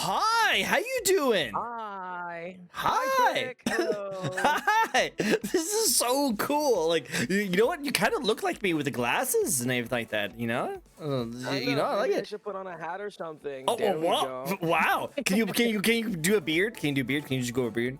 hi. How you doing? Hi. Hi. Trick. Hello. Hi. This is so cool. Like, you know what? You kind of look like me with the glasses and everything like that. I You know. know, I like Maybe I it. should put on a hat or something. Oh, There we wow. go. Wow. Can you do a beard? Can you do a beard? Can you just go a beard?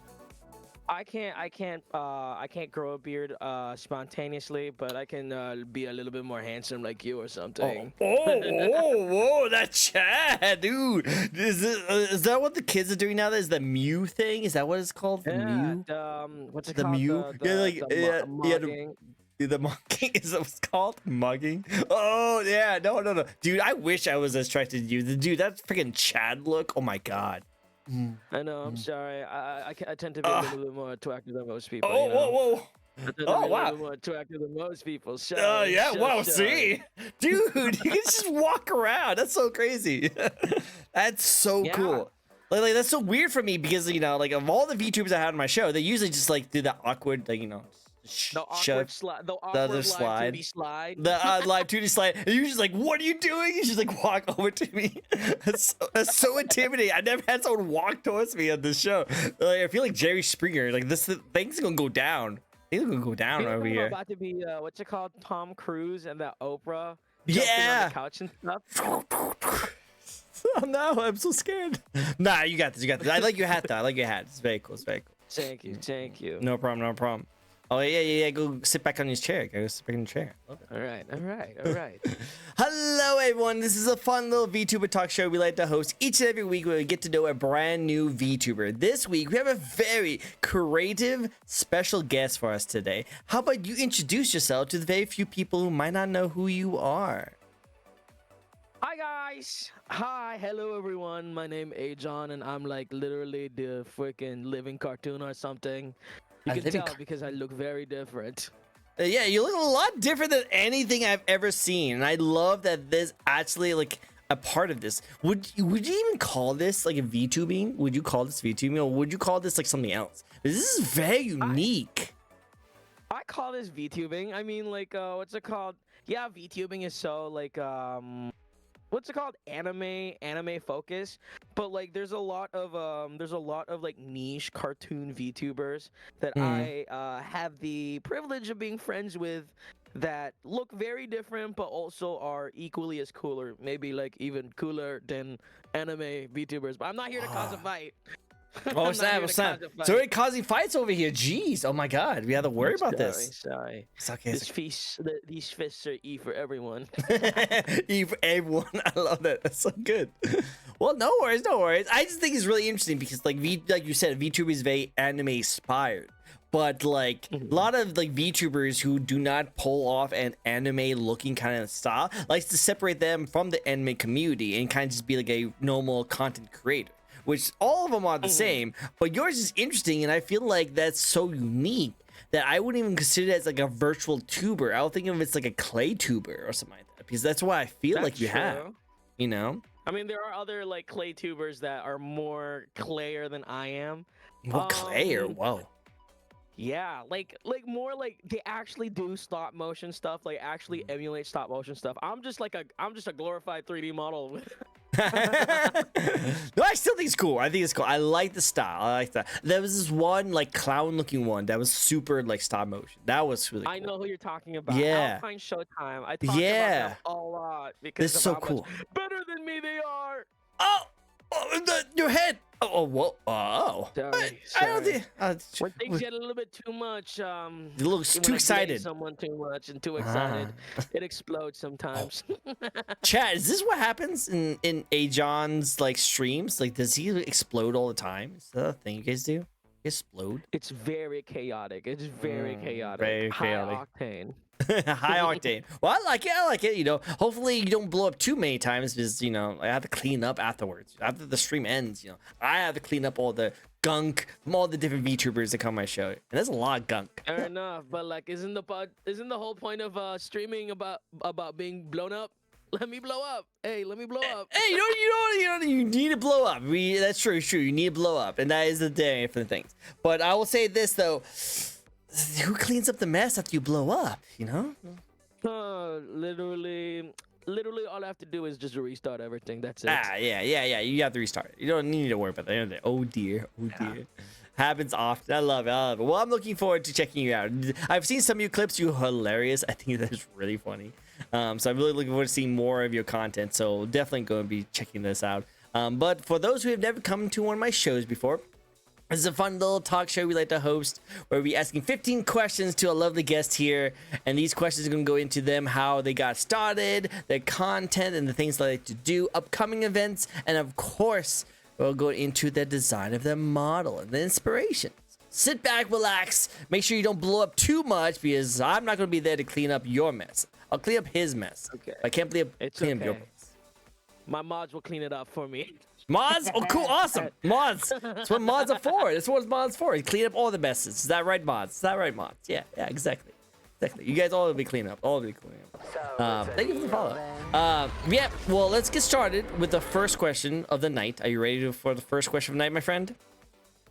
I can't grow a beard spontaneously, but I can be a little bit more handsome like you or Oh, something. whoa, that chat, dude. Is that what the kids are doing now? Is the Mew thing? Is that what it's called? The Yeah, Mew? what's it The called? Mew? Yeah, like yeah, yeah. Mugging. The mugging is that what's called? Mugging? Oh yeah, no. Dude, I wish I was as attracted to you. Dude, that freaking Chad look. Oh my god. Mm, I know. I'm mm. sorry. I tend to be a Uh, little bit more attractive than most people. oh, whoa. I tend to be Oh a little wow. bit more attractive than most people. Yeah, wow, Shy. see? Dude, you can just walk around. That's so crazy. That's so Yeah. cool. Like, that's so weird for me because, like, of all the VTubers I had on my show, they usually just, like, do that awkward, like, The awkward shove slide. The the awkward other live slide. 2D slide. The live 2D slide. And you're just like, what are you doing? You just, like, walk over to me. That's so intimidating. I never had someone walk towards me on this show. Like, I feel like Jerry Springer. Like, thing's gonna go down. Things are gonna go down Feel like over I'm here. about to be what's it called? Tom Cruise and that Oprah. Yeah. Jumping on the couch and stuff. Oh no, I'm so scared. Nah, you got this. I like your hat though. I like your hat. It's very cool. It's very cool. Thank you. No problem. Oh yeah. Go sit back on your chair. Go sit back in your chair. Love it. All right. Hello everyone. This is a fun little VTuber talk show we like to host each and every week where we get to know a brand new VTuber. This week we have a very creative special guest for us today. How about you introduce yourself to the very few people who might not know who you are? Hi guys. Hi, hello everyone. My name is Ajon, and I'm like literally the freaking living cartoon or something. You A can living tell because I look very different. Yeah, you look a lot different than anything I've ever seen, and I love that there's actually like a part of this. Would you even call this like a VTubing? Would you call this VTubing, or would you call this like something else? This is very unique. I call this VTubing. I mean, like, what's it called? Yeah, VTubing is so like what's it called, anime focus, but like there's a lot of like niche cartoon VTubers that I have the privilege of being friends with that look very different but also are equally as cool, or maybe like even cooler than anime VTubers. But I'm not here to cause a fight. Oh, Sam. So we're causing fights over here. Jeez. Oh my God. We have to worry about this. Sorry. It's okay. These fists are E for everyone. E for everyone. I love that. That's so good. Well, no worries. I just think it's really interesting because, like you said, VTuber is very anime inspired. But like a lot of like VTubers who do not pull off an anime looking kind of style likes to separate them from the anime community and kind of just be like a normal content creator. Which all of them are the same, but yours is interesting, and I feel like that's so unique that I wouldn't even consider it as like a virtual tuber. I would think of it as like a clay tuber or something like that, because that's what I feel like you have, you know? I mean, there are other like clay tubers that are more clayer than I am. What clayer? Whoa. Yeah, like more like they actually do stop motion stuff, like actually emulate stop motion stuff. I'm just a glorified 3D model. No, I still think it's cool. I think it's cool. I like the style. I like that. There was this one like clown looking one that was super like stop motion. That was really cool. I know who you're talking about. Yeah. Alpine Showtime. I talk about them a lot because This is so how cool. much better than me they are. Oh, your head. Oh, whoa. Oh. Sorry. I don't think. When things get a little bit too much, It looks when too I excited. blaze someone too much and too excited, it explodes sometimes. Chat, is this what happens in Ajon's like streams? Like, does he explode all the time? Is that a thing you guys do? You explode? It's very chaotic. It's very chaotic. Very High chaotic. octane. High octane. Well, I like it. You know, hopefully you don't blow up too many times because I have to clean up afterwards. After the stream ends, I have to clean up all the gunk from all the different VTubers that come on my show, and there's a lot of gunk. Fair enough, but like, isn't the whole point of streaming about being blown up? Let me blow up. Hey, let me blow up. Hey, you need to blow up. That's true. It's true. You need to blow up, and that is the day for the things. But I will say this though. Who cleans up the mess after you blow up, Literally, literally all I have to do is just restart everything. That's it. Yeah. You have to restart it. You don't need to worry about that. Oh dear. Yeah. Happens often. I love it. Well, I'm looking forward to checking you out. I've seen some of your clips. You're hilarious. I think that is really funny. So I'm really looking forward to seeing more of your content. So definitely going to be checking this out. But for those who have never come to one of my shows before, this is a fun little talk show we like to host where we asking 15 questions to a lovely guest here. And these questions are going to go into them, how they got started, their content, and the things they like to do, upcoming events, and of course, we'll go into the design of their model and the inspirations. Sit back, relax, make sure you don't blow up too much because I'm not going to be there to clean up your mess. I'll clean up his mess. Okay. I can't clean up your mess. My mods will clean it up for me. Mods? Oh, cool, awesome. Mods. That's what mods are for. That's what mods are for. You clean up all the messes. Is that right, mods? Is that right, mods? Yeah, exactly. You guys all will be cleaning up. All will be cleaning up. Thank you for the follow. Yeah, well, let's get started with the first question of the night. Are you ready for the first question of the night, my friend?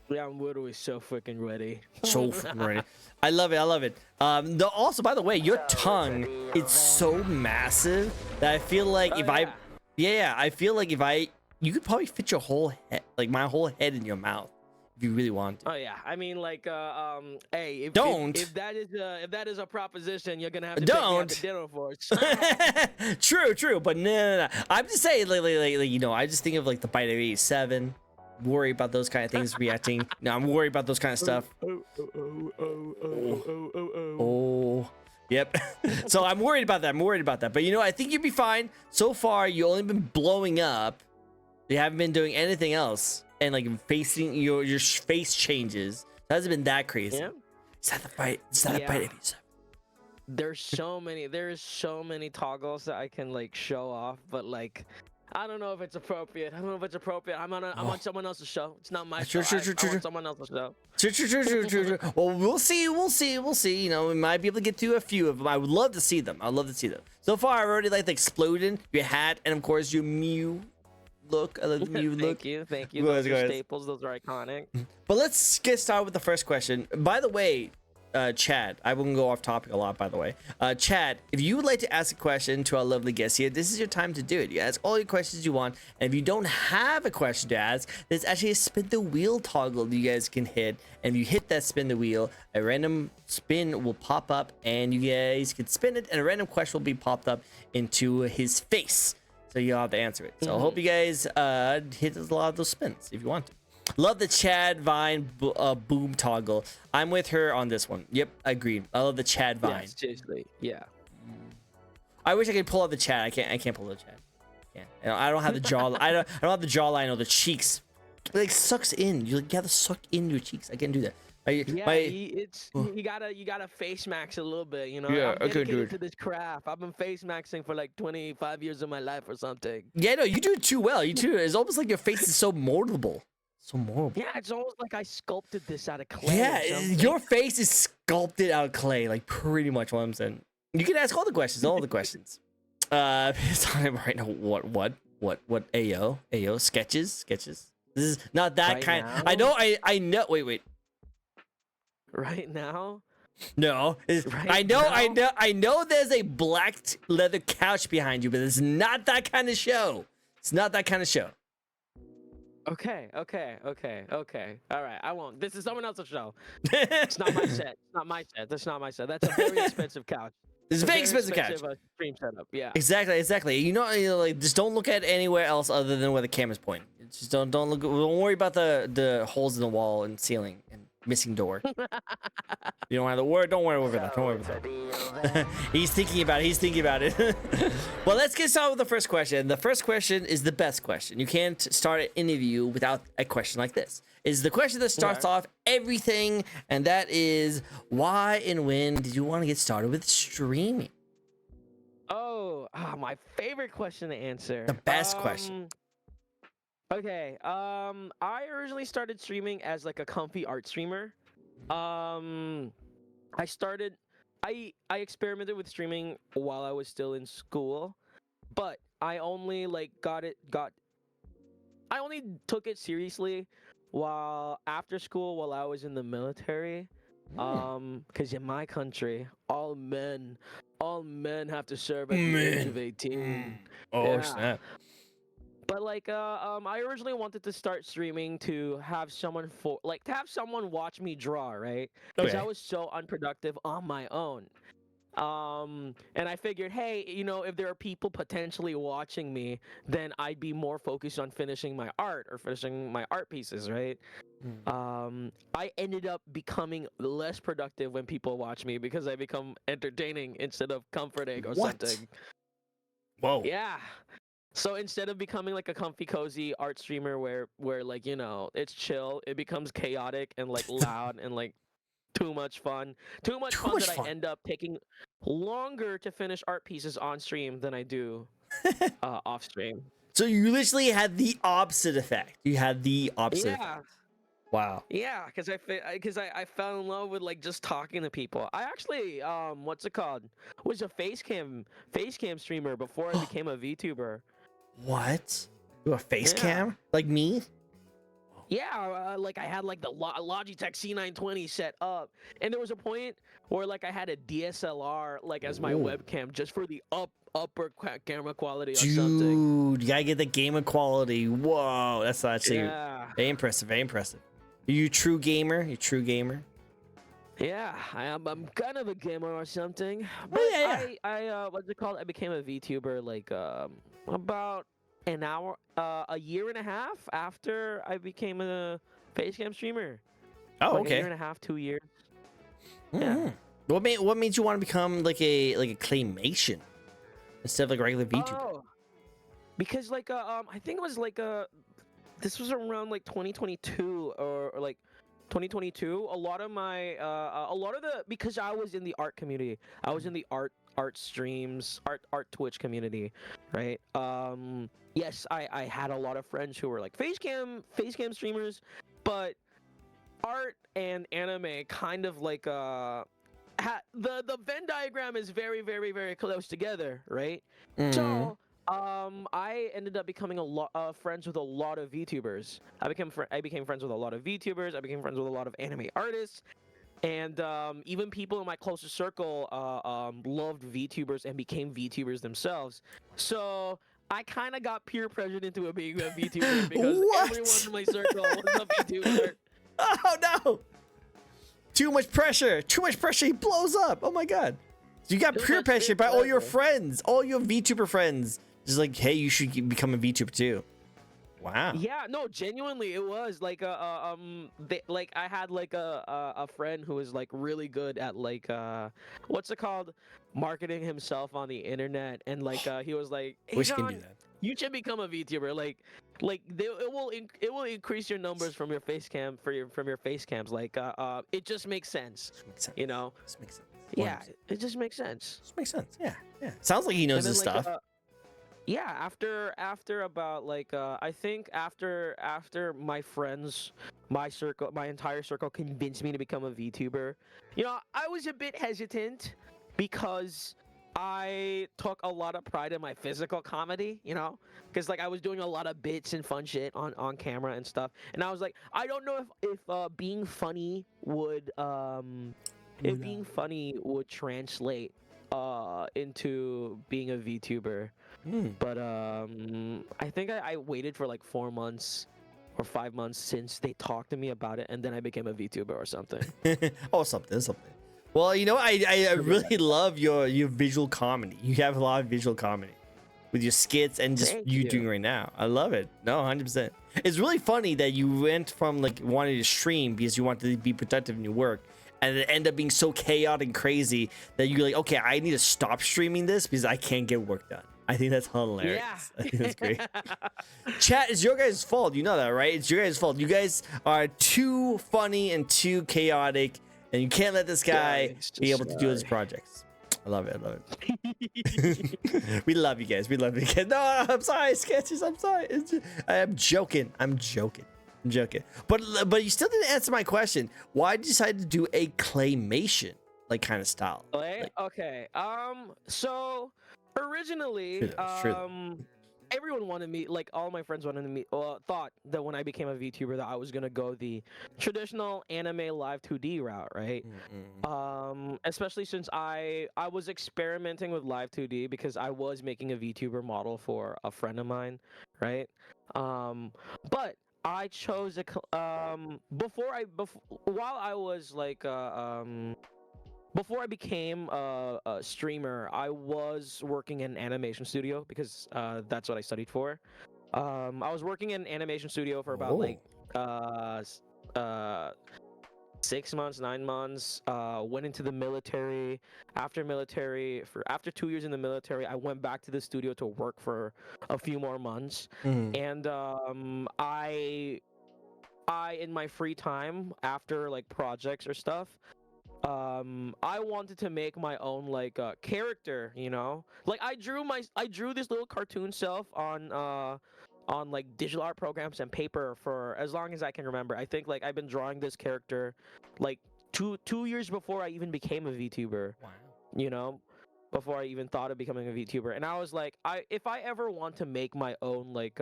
Yeah, I'm literally so freaking ready. So freaking ready. I love it. Also, by the way, your tongue is so massive that I feel like I feel like you could probably fit your whole head, like my whole head in your mouth if you really want to. Oh yeah, I mean like hey, if that is a proposition, you're gonna have to take me out to dinner for it. True, but no. I'm just saying, like, I just think of like the bite of 87. Worry about those kind of things reacting. No, I'm worried about those kind of stuff. Oh. Yep. So I'm worried about that. But I think you'll be fine. So far, you've only been blowing up. You haven't been doing anything else. And like facing your face changes. It hasn't been that crazy. Yeah. Is that the bite? Is that a bite of 87? There's so many toggles that I can like show off, but like I don't know if it's appropriate. I'm on someone else's show. It's not my show. I'm on someone else's show. True. Well, we'll see. We might be able to get to a few of them. I would love to see them. So far, I already like the exploding, your hat, and of course your Mew look. I love the Mew look. Thank you. Those are staples. Those are iconic. But let's get started with the first question. By the way, Chad, I wouldn't go off topic a lot, by the way. Chad, if you would like to ask a question to our lovely guest here, this is your time to do it. You ask all your questions you want, and if you don't have a question to ask, there's actually a spin the wheel toggle you guys can hit, and if you hit that spin the wheel, a random spin will pop up, and you guys can spin it, and a random question will be popped up into his face, so you'll have to answer it. So I hope you guys hit a lot of those spins if you want to. Love the Chad Vine boom toggle. I'm with her on this one. Yep, agreed. I love the Chad Vine. Yeah, seriously, yeah. I wish I could pull out the Chad. I can't pull the Chad. I don't have the jaw. I don't have the jawline or the cheeks. It like sucks in. You gotta suck in your cheeks. I can't do that. You gotta face max a little bit, Yeah, I'm dedicated to this craft. I've been face maxing for like 25 years of my life or something. Yeah, no, you do it too well. You too. It's almost like your face is so moldable. So moldable. Yeah, it's almost like I sculpted this out of clay. Yeah, your face is sculpted out of clay, like pretty much what I'm saying. You can ask all the questions. It's on right now. What? Ayo, sketches. This is not that right kind. Now? I know. Wait. Right now? No. I know. There's a black leather couch behind you, but it's not that kind of show. Okay. All right, I won't. This is someone else's show. It's not my set. That's not my set. That's a very expensive couch. It's a very expensive couch. Stream setup. Yeah. Exactly. Like just don't look at anywhere else other than where the camera's pointing. Just don't worry about the holes in the wall and ceiling and missing door. You don't have to worry. Don't worry about that. He's thinking about it. Well, let's get started with the first question. The first question is the best question. You can't start an interview without a question like this. It's the question that starts off everything, and that is, why and when did you want to get started with streaming? My favorite question to answer. The best question. Okay. I originally started streaming as like a comfy art streamer. I experimented with streaming while I was still in school, but I only took it seriously while after school while I was in the military. Because in my country, all men all men have to serve at the age of 18. Oh Yeah. snap! But like I originally wanted to start streaming to have someone to have someone watch me draw, right? Because I Okay. was so unproductive on my own. And I figured, hey, if there are people potentially watching me, then I'd be more focused on finishing my art or finishing my art pieces, right? I ended up becoming less productive when people watch me because I become entertaining instead of comforting or What? something. Whoa. Yeah. So instead of becoming like a comfy cozy art streamer where like, it's chill, it becomes chaotic and like loud and like too much fun. Too much Too fun much that I fun. end up taking longer to finish art pieces on stream than I do off stream. So you literally had the opposite effect. You had the opposite effect. Yeah. Wow. Yeah, because I fell in love with like just talking to people. I actually what's it called? Was a face cam streamer before I became a VTuber. What? You a face Yeah. cam like me? Yeah, like I had like the Logitech C920 set up, and there was a point where like I had a DSLR like as my Ooh. webcam just for the upper camera quality or something. Dude, you gotta get the gamer quality. Whoa, that's actually Yeah, very impressive. Very impressive. Are you a true gamer? You a true gamer? yeah, I am. I'm kind of a gamer or something. But Oh yeah, yeah. I what's it called? I became a VTuber like about a year and a half after I became a facecam streamer. Oh, Like a okay. year and a half, 2 years. Mm-hmm. Yeah. What made you want to become like a claymation instead of like a regular VTuber? Oh, because like I think it was like this was around like 2022 or like 2022. A lot of the because I was in the art community. I was in the art streams, art Twitch community, right? Yes, I had a lot of friends who were like facecam streamers, but art and anime kind of like the Venn diagram is very very very close together, right? Mm. So, I ended up becoming a lot friends with a lot of VTubers. I became friends with a lot of VTubers. I became friends with a lot of anime artists, and even people in my closest circle loved VTubers and became VTubers themselves. So I kind of got peer pressured into being a VTuber because everyone What? in my circle was a VTuber. Oh no! Too much pressure. Too much pressure. He blows up. Oh my god. So you got Too peer much pressure peer by all your pressure. friends, all your VTuber friends. Just like, hey, you should become a VTuber too. Wow. Yeah, no, genuinely, it was like like I had like a friend who was like really good at like what's it called, marketing himself on the internet, and like he was like, "Hey Wish you can do John, that. you should become a VTuber. It will increase your numbers from your face cam from your face cams. Like it just makes sense, This makes sense. you know? This makes sense. Yeah, 100%. it just makes sense." This makes sense. Yeah. Yeah. Sounds like he knows And then his like stuff. yeah, after about like I think after my friends, my entire circle convinced me to become a VTuber. I was a bit hesitant because I took a lot of pride in my physical comedy, because like I was doing a lot of bits and fun shit on camera and stuff, and I was like, I don't know if being funny would translate into being a VTuber. Hmm. But I think I waited for like 4 months or 5 months since they talked to me about it, and then I became a VTuber or something. Oh, something. Well, I really love your visual comedy. You have a lot of visual comedy with your skits and just Thank you you. doing right now. I love it. No, 100%. It's really funny that you went from like wanting to stream because you wanted to be productive in your work, and it ended up being so chaotic and crazy that you're like, okay, I need to stop streaming this because I can't get work done. I think that's hilarious. Yeah. I think that's great. Chat, it's your guys' fault. You know that, right? It's your guys' fault. You guys are too funny and too chaotic, and you can't let this guy be able to do his projects. I love it. We love you guys. No, I'm sorry, sketches. I'm sorry. I'm joking. But you still didn't answer my question. Why did you decide to do a claymation like kind of style? Okay. So originally, True though. everyone wanted me, like all my friends wanted me, thought that when I became a VTuber that I was gonna go the traditional anime live 2D route, right? Especially since I was experimenting with live 2D because I was making a VTuber model for a friend of mine, right? But I chose while I was like before I became a streamer, I was working in an animation studio because that's what I studied for. I was working in an animation studio for about like Oh. uh, s- uh, 6 months, 9 months. Went into the military. After 2 years in the military, I went back to the studio to work for a few more months, Mhm. and I in my free time after like projects or stuff, I wanted to make my own like character, you know, like I drew this little cartoon self on like digital art programs and paper for as long as I can remember. I think like I've been drawing this character like two years before I even became a VTuber, Wow. you know, before I even thought of becoming a VTuber. And I was like, if I ever want to make my own like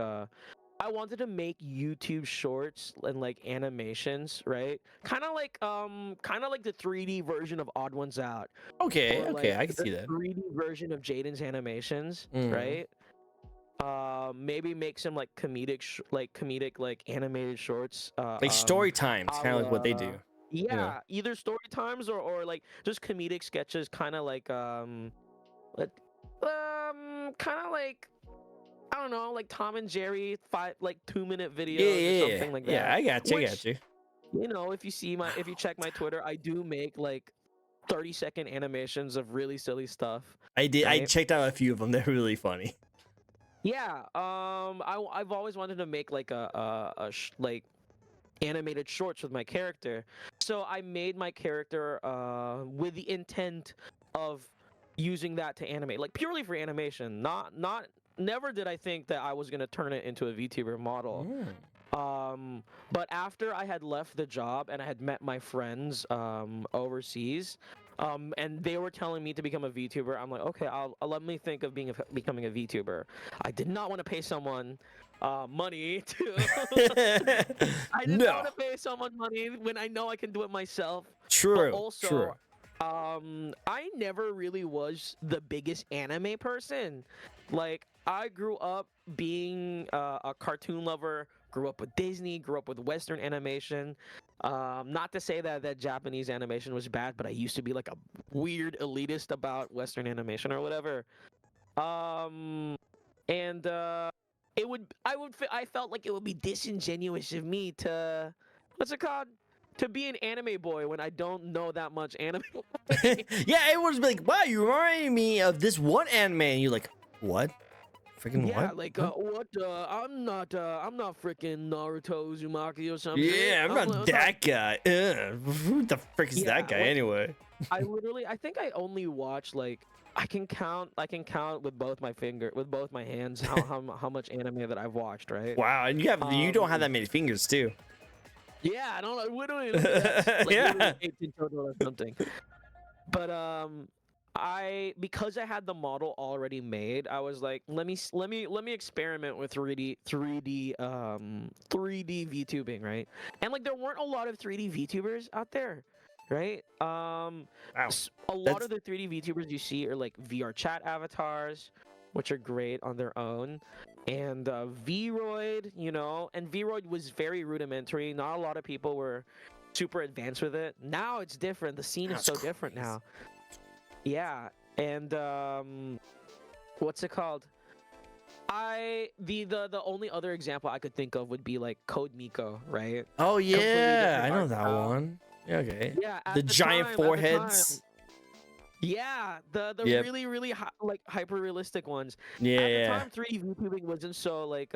I wanted to make YouTube shorts and like animations, right? Kind of like the 3D version of Odd Ones Out, Okay, or okay, like I can the see that. 3D version of Jaden's animations, Mm. right? Maybe make some like comedic like animated shorts. Like story times, A kind of like what they la, do. You know. yeah, either story times or like just comedic sketches, kind of like let- kind of like I don't know, like Tom and Jerry, 2 minute Yeah, videos or yeah, yeah. something like Yeah, that. I got you. I got Which, you. you know, if you check my Twitter, I do make like 30-second animations of really silly stuff, I did. I right? checked out a few of them. They're really funny. Yeah. I've always wanted to make like like animated shorts with my character, so I made my character with the intent of using that to animate, like purely for animation. Not never did I think that I was gonna turn it into a VTuber model. Mm. But after I had left the job and I had met my friends overseas, and they were telling me to become a VTuber, I'm like, okay, I'll let me think of becoming a VTuber. I did not want to pay someone money to. I did not No. want to pay someone money when I know I can do it myself. But True. True. also, I never really was the biggest anime person. Like, I grew up being a cartoon lover, grew up with Disney, grew up with Western animation. Not to say that Japanese animation was bad, but I used to be like a weird elitist about Western animation or whatever. And I felt like it would be disingenuous of me to, what's it called? To be an anime boy when I don't know that much anime. Yeah, everyone's like, wow, you remind me of this one anime. And you're like, what? Freaking Yeah, what? like Huh? what? I'm not freaking Naruto Uzumaki or something. Yeah, I'm not that guy. Who the frick is that Yeah, guy like anyway? I think I only watch like I can count with both my hands how much anime that I've watched, right? Wow, and you don't have Um, that many fingers too. yeah, I don't know. Literally, that's like literally Yeah. 18 total or something. But I because I had the model already made, I was like, let me experiment with 3D VTubing, right? And like there weren't a lot of 3D VTubers out there, right? Wow. A lot That's of the 3D VTubers you see are like VR chat avatars, which are great on their own, and Vroid, you know, and Vroid was very rudimentary. Not a lot of people were super advanced with it. Now it's different. The scene is that's so different crazy. now. Yeah, and what's it called? The only other example I could think of would be like Code Miko, right? Oh Completely yeah, different I know art that style. one. Yeah, okay. Yeah, The giant at the time, foreheads. yeah, the Yep. really like hyper realistic ones. Yeah, At the yeah. time, 3D VTubing wasn't so like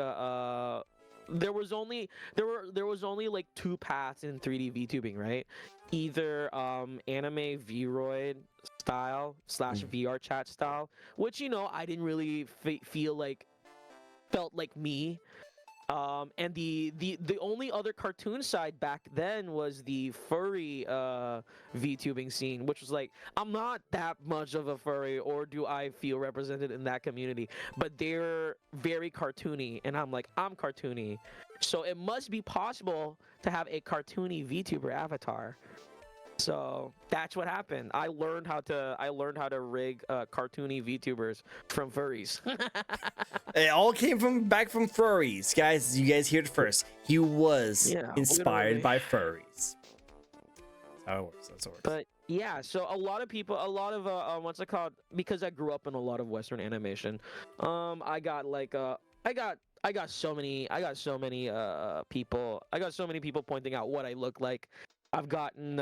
there was only there was only like two paths in 3D VTubing, right? Either anime Vroid style slash Mm. VR chat style, which you know I didn't really feel like felt like me. And the only other cartoon side back then was the furry VTubing scene, which was like, I'm not that much of a furry, or do I feel represented in that community, but they're very cartoony, and I'm like, I'm cartoony, so it must be possible to have a cartoony VTuber avatar. So that's what happened. I learned how to rig cartoony VTubers from furries. It all came back from furries, guys. You guys heard it first. He was Yeah, inspired literally. by furries. That's how it works. That's how it works. But yeah, so a lot of people, a lot of what's it called? Because I grew up in a lot of Western animation. I got like I got so many people pointing out what I look like. I've gotten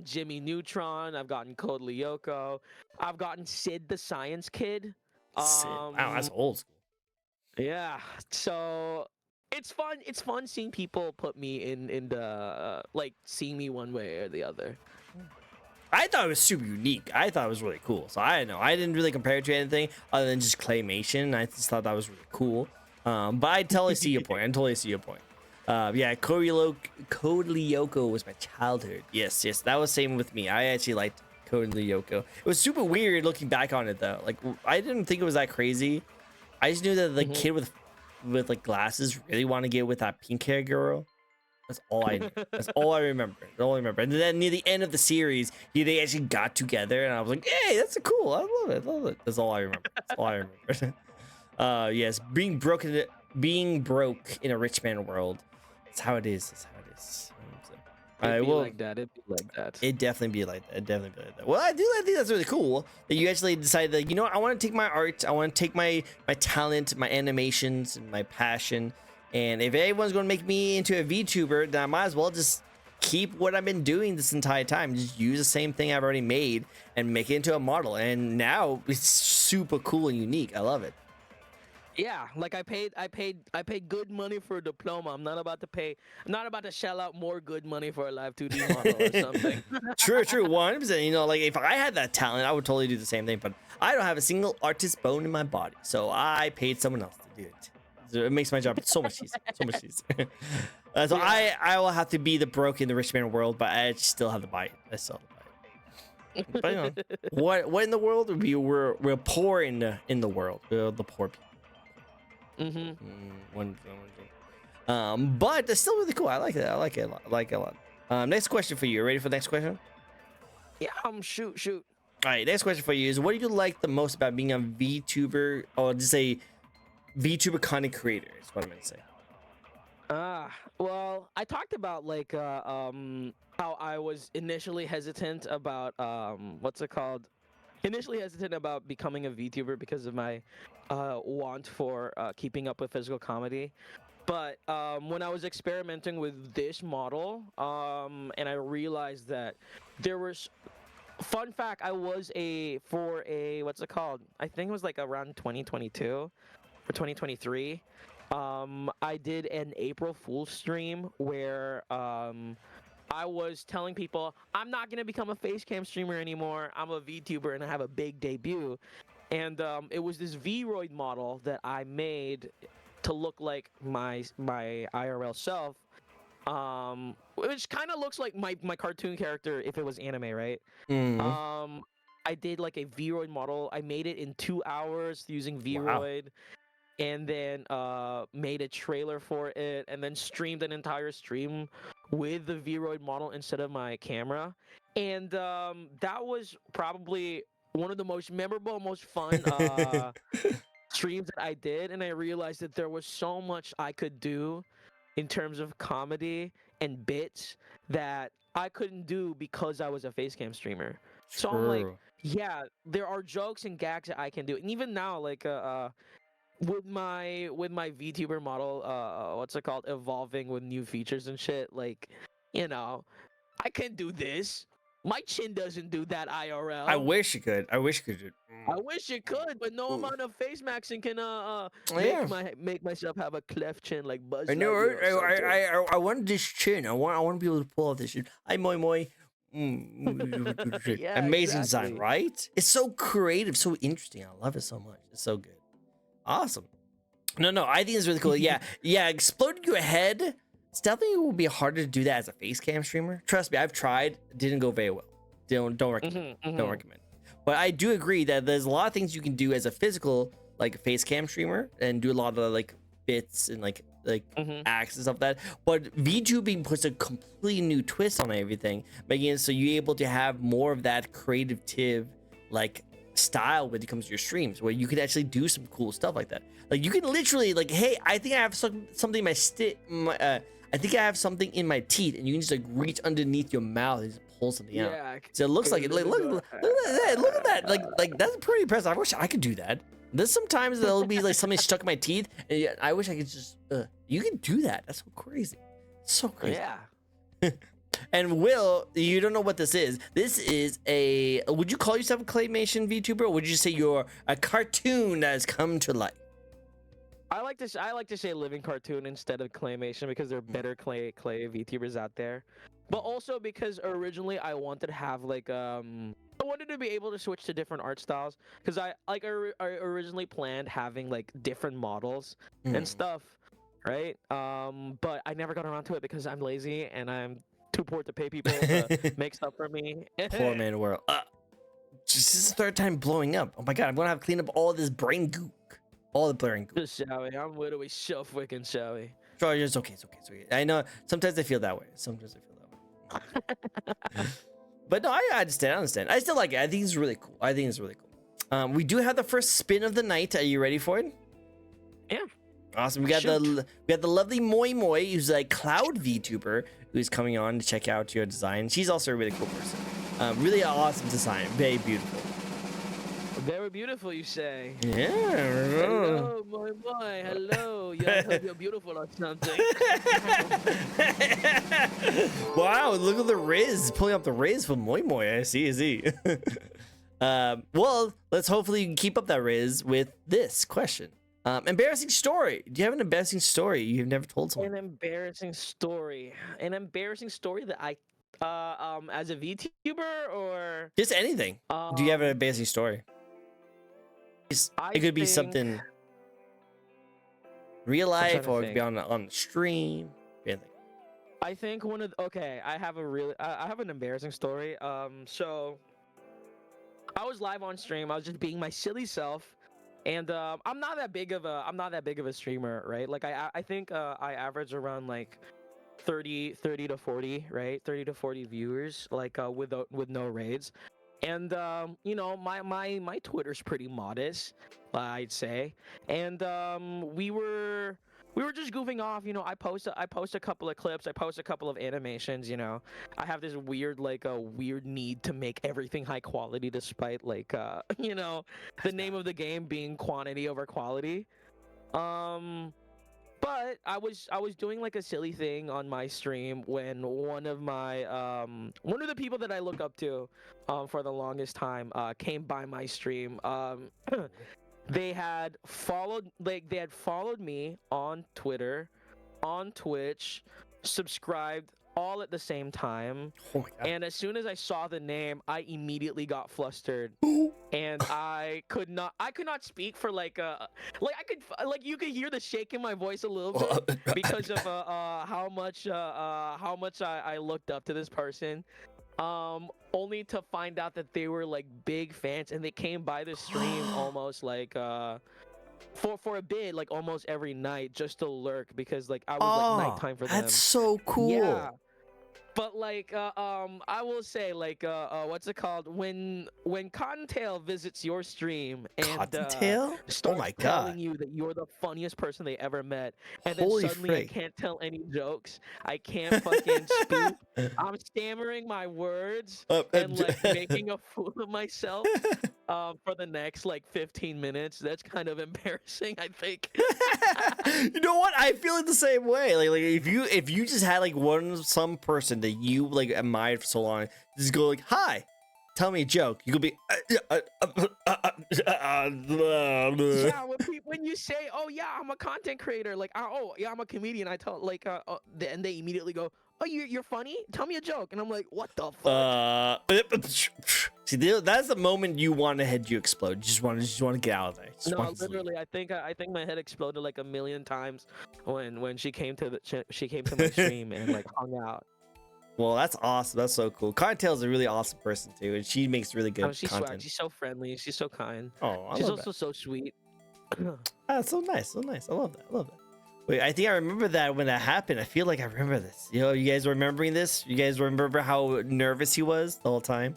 Jimmy Neutron. I've gotten Code Lyoko. I've gotten Sid the Science Kid. Sid. Wow, that's Um, old school. yeah. So it's fun. It's fun seeing people put me in the like seeing me one way or the other. I thought it was super unique. I thought it was really cool. So I don't know. I didn't really compare it to anything other than just claymation. I just thought that was really cool. But I totally see your point. I totally see your point. Yeah, Code Lyoko was my childhood. Yes, that was same with me. I actually liked Code Lyoko. It was super weird looking back on it though. Like I didn't think it was that crazy. I just knew that the kid with like glasses really want to get with that pink hair girl. That's all I knew. That's all I remember. That's all I remember. And then near the end of the series, they actually got together, and I was like, "Hey, that's cool. I love it. Love it." That's all I remember. That's all I remember. Yes, being broke in a rich man world. That's how it is. That's how it is. It'd be Well, like that. It'd be like that. it definitely be like that. It definitely be like that. Well, I think that's really cool that you actually decided that, you know what, I want to take my art, I want to take my talent, my animations, and my passion, and if everyone's going to make me into a VTuber, then I might as well just keep what I've been doing this entire time. Just use the same thing I've already made and make it into a model. And now it's super cool and unique. I love it. Yeah, like I paid good money for a diploma. I'm not about to shell out more good money for a live 2D model or something. True, 100%. You know, like if I had that talent, I would totally do the same thing. But I don't have a single artist bone in my body, so I paid someone else to do it. So it makes my job so much easier. So much easier. So Yeah. I will have to be the broke in the rich man world, but I still have to buy it. I still have to buy it. But you know, what in the world? We're poor in the world. We're the poor people. Mhm. One thing. But it's still really cool. I like it. I like it a lot. I like it a lot. Next question for you. Ready for the next question? Yeah. Shoot. All right. Next question for you is: what do you like the most about being a VTuber, or just a VTuber content creator? Is what I'm gonna say. Well, I talked about like how I was initially hesitant about what's it called? Initially hesitant about becoming a VTuber because of my want for keeping up with physical comedy. But when I was experimenting with this model, and I realized that there was fun fact, I was for a what's it called? I think it was like around 2022 or 2023. I did an April Fool's stream where I was telling people I'm not gonna become a face cam streamer anymore. I'm a VTuber and I have a big debut. And it was this Vroid model that I made to look like my IRL self, which kind of looks like my cartoon character if it was anime, right? Mm. Um, I did like a Vroid model. I made it in 2 hours using Wow. Vroid, and then made a trailer for it, and then streamed an entire stream with the Vroid model instead of my camera. And that was probably one of the most memorable, most fun streams that I did. And I realized that there was so much I could do in terms of comedy and bits that I couldn't do because I was a facecam streamer. So I'm like, True. yeah, there are jokes and gags that I can do. And even now, like with my VTuber model, what's it called, evolving with new features and shit, like, you know, I can do this. My chin doesn't do that I IRL. wish you could. I wish you could. I wish it could, but no Ooh. amount of face maxing can Yeah. make myself have a cleft chin like Buzz I know. Lightyear or something. I want this chin. I want to be able to pull off this chin. I moi moi. Yeah, Amazing design, exactly. right? It's so creative, so interesting. I love it so much. It's so good. Awesome. No, I think it's really cool. Yeah, yeah, exploding your head. It's definitely will be harder to do that as a face cam streamer. Trust me, I've tried. Didn't go very well. Don't recommend. Don't recommend. But I do agree that there's a lot of things you can do as a physical like face cam streamer and do a lot of like bits and like acts and stuff like that. But VTubing puts a completely new twist on everything, making it so you're able to have more of that creative like style when it comes to your streams, where you could actually do some cool stuff like that. Like you can literally like, hey, I think I have something in I think I have something in my teeth, and you can just like reach underneath your mouth and just pull something out. So it looks like it. Like, look at that. Like that's pretty impressive. I wish I could do that. There's sometimes there'll be like something stuck in my teeth, and I wish I could just. You can do that. That's so crazy. So crazy. Yeah. And Will, you don't know what this is. This is a. Would you call yourself a claymation VTuber, or would you say you're a cartoon that has come to life? I like to say living cartoon instead of claymation because there are better clay VTubers out there. But also because originally I wanted to have like I wanted to be able to switch to different art styles because I originally planned having like different models and stuff, right? But I never got around to it because I'm lazy and I'm too poor to pay people to make stuff for me. Poor man world. This is the third time blowing up. Oh my god, I'm gonna have to clean up all this brain gook. All the brain gook. Just shall we? I'm literally so freaking shall we? Sure, it's okay. I know sometimes I feel that way. But no, I understand. I still like it. I think it's really cool. We do have the first spin of the night. Are you ready for it? Yeah. Awesome. We got the lovely Moi Moi, who's a cloud VTuber, who's coming on to check out your design. She's also a really cool person. Really awesome design. Very beautiful. Very beautiful, you say. Yeah. Hello, Moi Moi. Hello. You're beautiful or something. Wow, look at the Riz. Pulling up the Riz for Moi Moi. I see. Well, let's hopefully keep up that Riz with this question. Embarrassing story. Do you have an embarrassing story you've never told someone? An embarrassing story that I as a VTuber or just anything. Do you have an embarrassing story? It could be something real life or it could be on the stream. Anything. I think I have an embarrassing story. So I was live on stream. I was just being my silly self. And I'm not that big of a streamer, right? Like I think I average around like 30 to 40, right? 30 to 40 viewers, like with no raids. And you know, my Twitter's pretty modest, I'd say. And we were just goofing off, you know. I post a couple of clips, I post a couple of animations, you know. I have this weird weird need to make everything high quality despite like you know, the name of the game being quantity over quality. But I was doing like a silly thing on my stream when one of the people that I look up to for the longest time came by my stream. They had followed me on Twitter, on Twitch, subscribed all at the same time. Oh my god. And as soon as I saw the name, I immediately got flustered. And I could not speak for you could hear the shake in my voice a little bit because of how much I looked up to this person. Only to find out that they were like big fans and they came by the stream almost like for a bit, like almost every night just to lurk because like I was like nighttime for them. That's so cool. Yeah. But like I will say like what's it called when Cottontail visits your stream and Cottontail? starts Oh my telling god. you that you're the funniest person they ever met, and Holy then suddenly frick. I can't tell any jokes, I can't fucking speak, I'm stammering my words and like making a fool of myself for the next like 15 minutes. That's kind of embarrassing, I think. You know what? I feel it the same way. Like if you just had like some person that you like admired for so long, just go like, "Hi, tell me a joke." You could be. Yeah, when you say, "Oh yeah, I'm a content creator," like, "Oh yeah, I'm a comedian," I tell like, and they immediately go, oh, you're funny. Tell me a joke, and I'm like, what the fuck? See, that's the moment you want to head you explode. You just want to get out of there. Just No, want to literally, I think my head exploded like a million times when she came to she came to my stream and like hung out. Well, that's awesome. That's so cool. Cottontail's a really awesome person too, and she makes really good Oh, she's content. swag. She's so friendly. She's so kind. Oh, I She's love also so sweet. That's so nice. So nice. I love that. I love that. Wait, I think I remember that when that happened. I feel like I remember this. You know, you guys remembering this? You guys remember how nervous he was the whole time?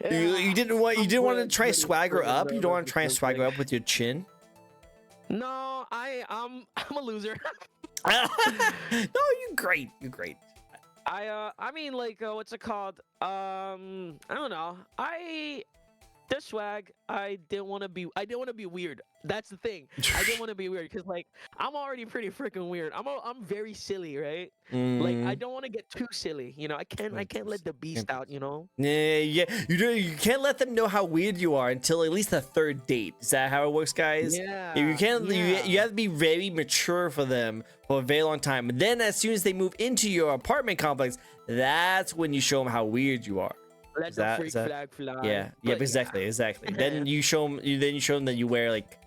You didn't want to try swagger up. You don't want to try and swagger up with your chin. No, I'm a loser. No, you're great. You're great. I mean, like, what's it called? I don't know. This swag, I didn't want to be weird. That's the thing. I didn't want to be weird because, like, I'm already pretty freaking weird. I'm very silly, right? Like, I don't want to get too silly. You know, I can't let the beast out. You know. Yeah. You can't let them know how weird you are until at least the third date. Is that how it works, guys? Yeah. If you can't, yeah. you have to be very mature for them for a very long time. And then as soon as they move into your apartment complex, that's when you show them how weird you are. Let the freak flag fly. Yeah, exactly. Then you show them that you wear like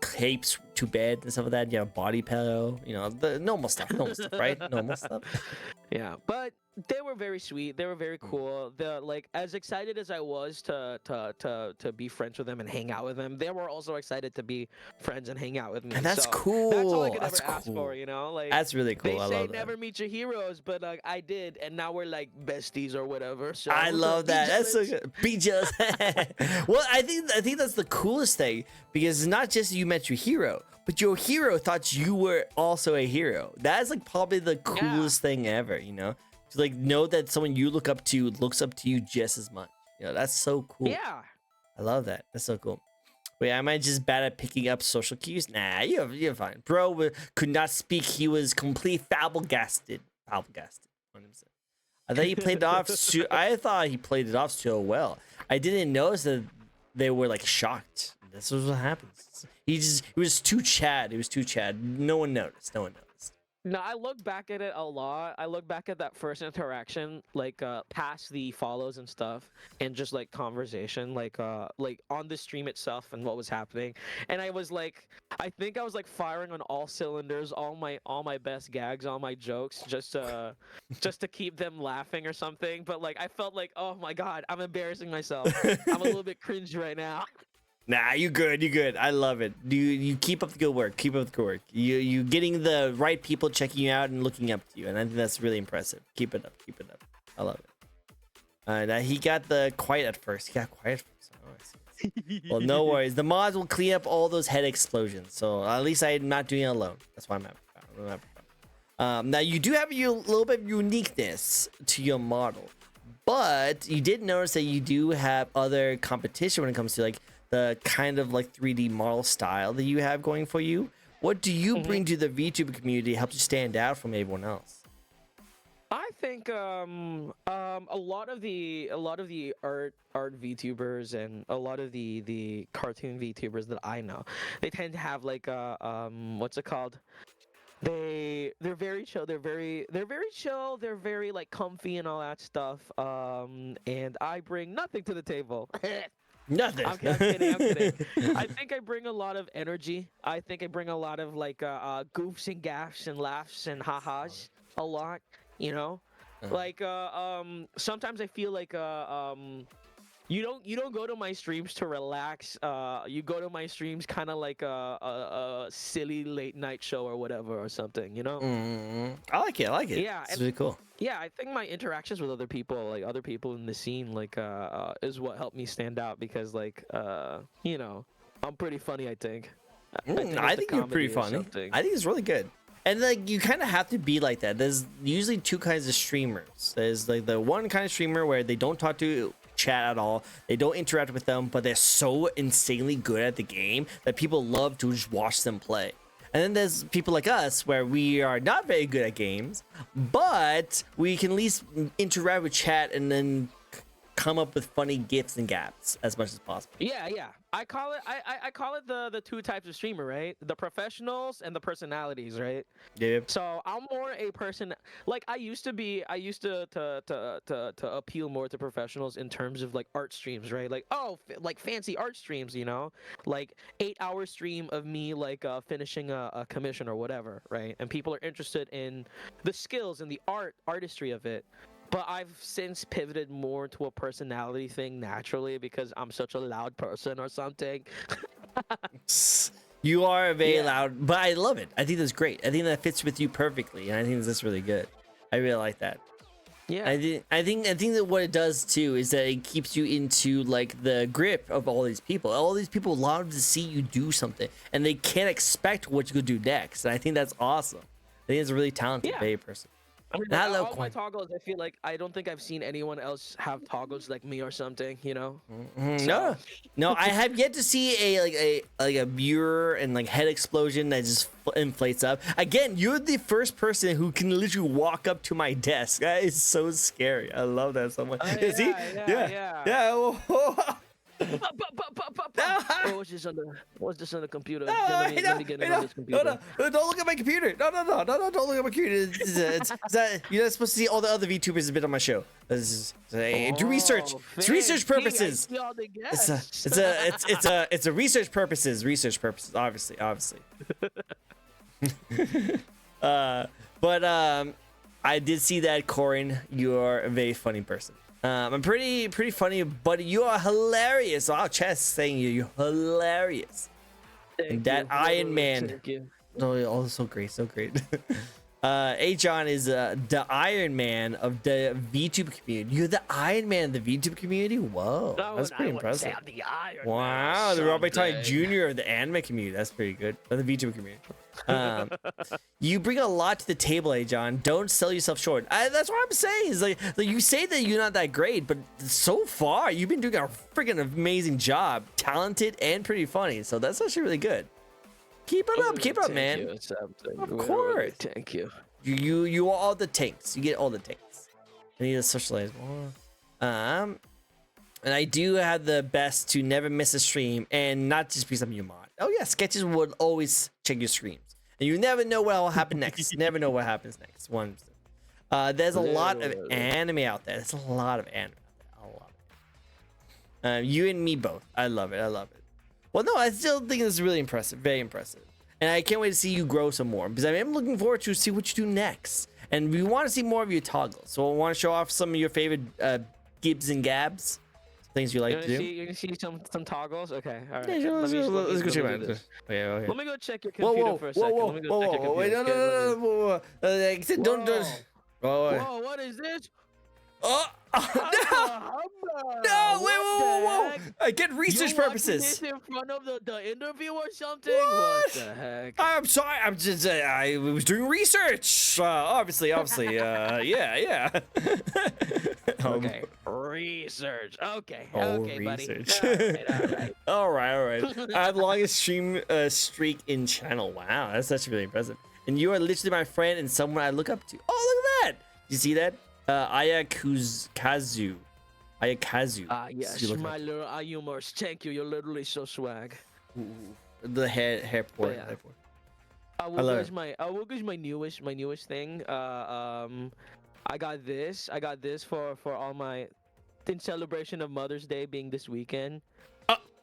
capes to bed and stuff like that. You have a body pillow, you know, the normal stuff, right? Normal stuff. Yeah, but they were very sweet. They were very cool. The like, as excited as I was to be friends with them and hang out with them, they were also excited to be friends and hang out with me. And that's so cool. That's all I could That's ever ask cool. for, you know. Like, that's really cool. They I say love never that. meet your heroes, but like I did, and now we're like besties or whatever. So I love that. That's so jealous. good. Be jealous. Well, I think that's the coolest thing because it's not just you met your hero, but your hero thought you were also a hero. That's like probably the coolest thing ever, you know? To like know that someone you look up to looks up to you just as much. You know, that's so cool. Yeah. I love that. That's so cool. Wait, am I just bad at picking up social cues? Nah, you're fine. Bro could not speak. He was complete flabbergasted. 100%. I thought he played it off. I thought he played it off so well. I didn't notice that they were like shocked. This is what happens. He was too Chad. It was too Chad. No one noticed. No, I look back at it a lot. I look back at that first interaction, like past the follows and stuff, and just like conversation, like on the stream itself and what was happening. And I think I was like firing on all cylinders, all my best gags, all my jokes, just to keep them laughing or something. But like I felt like, oh my god, I'm embarrassing myself. I'm a little bit cringe right now. Nah, you good. I love it. You keep up the good work. Keep up the good work. You getting the right people checking you out and looking up to you, and I think that's really impressive. Keep it up. I love it. He got the quiet at first. He got quiet at first. Oh, I see. Well, no worries. The mods will clean up all those head explosions. So at least I'm not doing it alone. That's why I'm happy. Now you do have a little bit of uniqueness to your model, but you did notice that you do have other competition when it comes to like the kind of like 3D model style that you have going for you. What do you bring to the VTuber community to help you stand out from everyone else? I think a lot of the art VTubers and a lot of the cartoon VTubers that I know, they tend to have like what's it called? They're very chill. They're very chill. They're very like comfy and all that stuff. And I bring nothing to the table. Nothing. I'm kidding. I think I bring a lot of energy. I think I bring a lot of like goofs and gaffs and laughs and ha-has a lot, you know? Like sometimes I feel like you don't go to my streams to relax. You go to my streams kind of like a silly late night show or whatever or something, you know? I like it. Yeah, it's really cool. Yeah, I think my interactions with other people in the scene, like is what helped me stand out because like you know, I'm pretty funny. I think. I think you're pretty funny. I think it's really good. And like you kind of have to be like that. There's usually two kinds of streamers. There's like the one kind of streamer where they don't talk to chat at all, they don't interact with them, but they're so insanely good at the game that people love to just watch them play. And then there's people like us where we are not very good at games, but we can at least interact with chat and then come up with funny gifs and gaps as much as possible. Yeah. I call it I call it the two types of streamer, right? The professionals and the personalities, right? Yeah. So I'm more a person like I used to appeal more to professionals in terms of like art streams, right? Like like fancy art streams, you know, like 8 hour stream of me like finishing a commission or whatever, right? And people are interested in the skills and the artistry of it. But I've since pivoted more to a personality thing naturally because I'm such a loud person or something. You are very Yeah. loud, but I love it. I think that's great. I think that fits with you perfectly, and I think that's really good. I really like that. Yeah. I think that what it does too is that it keeps you into like the grip of all these people. All these people love to see you do something, and they can't expect what you could do next. And I think that's awesome. I think it's a really talented Yeah. Bay person. I mean, I like, love all my corn. toggles, I feel like I don't think I've seen anyone else have toggles like me or something, you know? No, no, I have yet to see a viewer and like head explosion that just inflates up. Again, you're the first person who can literally walk up to my desk. That is so scary. I love that so much. yeah, See? yeah. Oh, Oh, what's this on the computer? Let me get on this computer. No, don't look at my computer. No, don't look at my computer. You're not supposed to see all the other VTubers have been on my show. This is do research. It's research purposes. It's a research purposes. Research purposes, obviously. But I did see that, Corin. You're a very funny person. I'm pretty funny, but you are hilarious. Oh, Chess saying you're hilarious. And that Iron Man. Thank you. Oh, so great. John is the Iron Man of the VTube community. You're the Iron Man of the VTube community? Whoa, No, that's pretty I wouldn't say impressive. I'm the Iron Man Wow, or the Robert Ty something. Jr. of the anime community. That's pretty good. Of the VTuber community. You bring a lot to the table, John. Don't sell yourself short. That's what I'm saying. Is like you say that you're not that great, but so far you've been doing a freaking amazing job. Talented and pretty funny. So that's actually really good. Keep it up, man. Of course. Thank you. You are all the tanks. You get all the tanks. I need to socialize more. And I do have the best to never miss a stream, and not just because I'm your mod. Oh yeah, Sketches would always check your streams, and you never know what will happen next. You never know what happens next. There's a lot of anime out there. There's a lot of anime out there. A lot. You and me both. I love it. Well, no, I still think it's really impressive. Very impressive. And I can't wait to see you grow some more, because I am looking forward to see what you do next. And we want to see more of your toggles. So I want to show off some of your favorite gibs and gabs. Things you like to do. You can see some toggles. Okay, all right. Yeah, let's go check let me it do out. this. Okay. Let me go check your computer for a second. Let me go check your Wait, computer. no. Don't. Whoa, what is this? Oh, no, wait, whoa. Get research purposes. This in front of the interview or something? What? The heck? I'm sorry. I'm just. I was doing research. Obviously. Yeah. Okay. Research. Okay, buddy. Research. All right. I have the longest stream streak in channel. Wow, that's actually really impressive. And you are literally my friend and someone I look up to. Oh, look at that. You see that? Ayakazu. Yes, my little Ayumars. Thank you. You're literally so swag. Ooh, the hair pour. Yeah. Hair pour. I will use my newest thing. I got this for all my in celebration of Mother's Day being this weekend.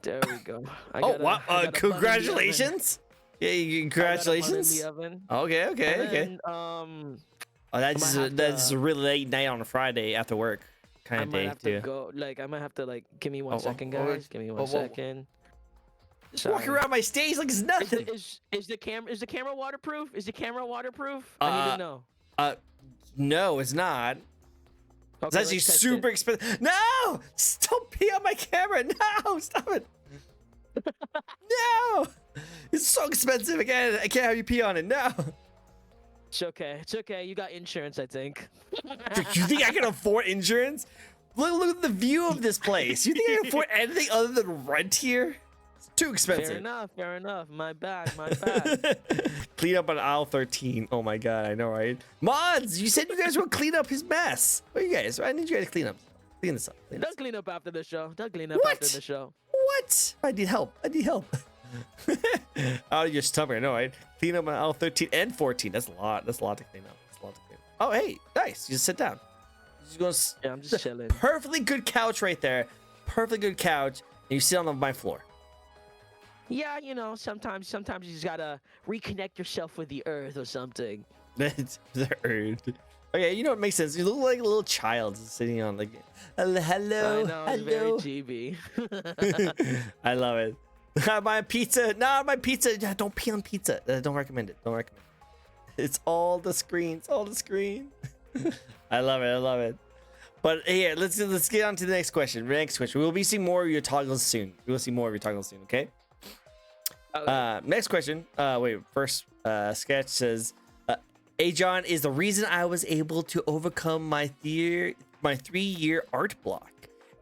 There we go. I got wow! I got a bun in the Congratulations! Yeah, congratulations. I got a bun in the oven. Okay. And, That's a really late night on a Friday after work kind I of might day have too. to go. Like, I might have to give me 1 second, oh, guys. Give me one second. Just walk around my stage like it's nothing. Is the camera waterproof? Is the camera waterproof? I need to know. No, it's not. It's Okay, actually let's test super it. expensive. No! Don't pee on my camera. No! Stop it. No! It's so expensive. Again, I can't have you pee on it. No. It's okay. It's okay. You got insurance, I think. You think I can afford insurance? Look at the view of this place. You think I can afford anything other than rent here? It's too expensive. Fair enough. My bad. Clean up on aisle 13. Oh my god, I know, right? Mods, you said you guys would clean up his mess. What are you guys? I need you guys to clean up. Clean this up. Don't clean up after the show. What? What? I need help. I need help. Out of your stomach. I know, right? Clean up my aisle 13 and 14. That's a lot. That's a lot to clean up. That's a lot to clean up. Oh, hey, nice. You just sit down. Yeah, I'm just chilling. Perfectly good couch right there. Perfectly good couch. And you sit on my floor. Yeah, you know, sometimes you just gotta reconnect yourself with the earth or something. It's the earth. Okay, you know, it makes sense. You look like a little child sitting on like, hello, I know, it's very hello. GB. I love it. My pizza. No, my pizza. Yeah, don't pee on pizza. Don't recommend it. Don't recommend it. It's all the screen. It's all the screen. I love it. I love it. But here, let's get on to the next question. Next question. We'll be seeing more of your toggles soon. We'll see more of your toggles soon. Okay. Okay. Next question. Wait. First, sketch says, "Hey John, is the reason I was able to overcome my 3-year art block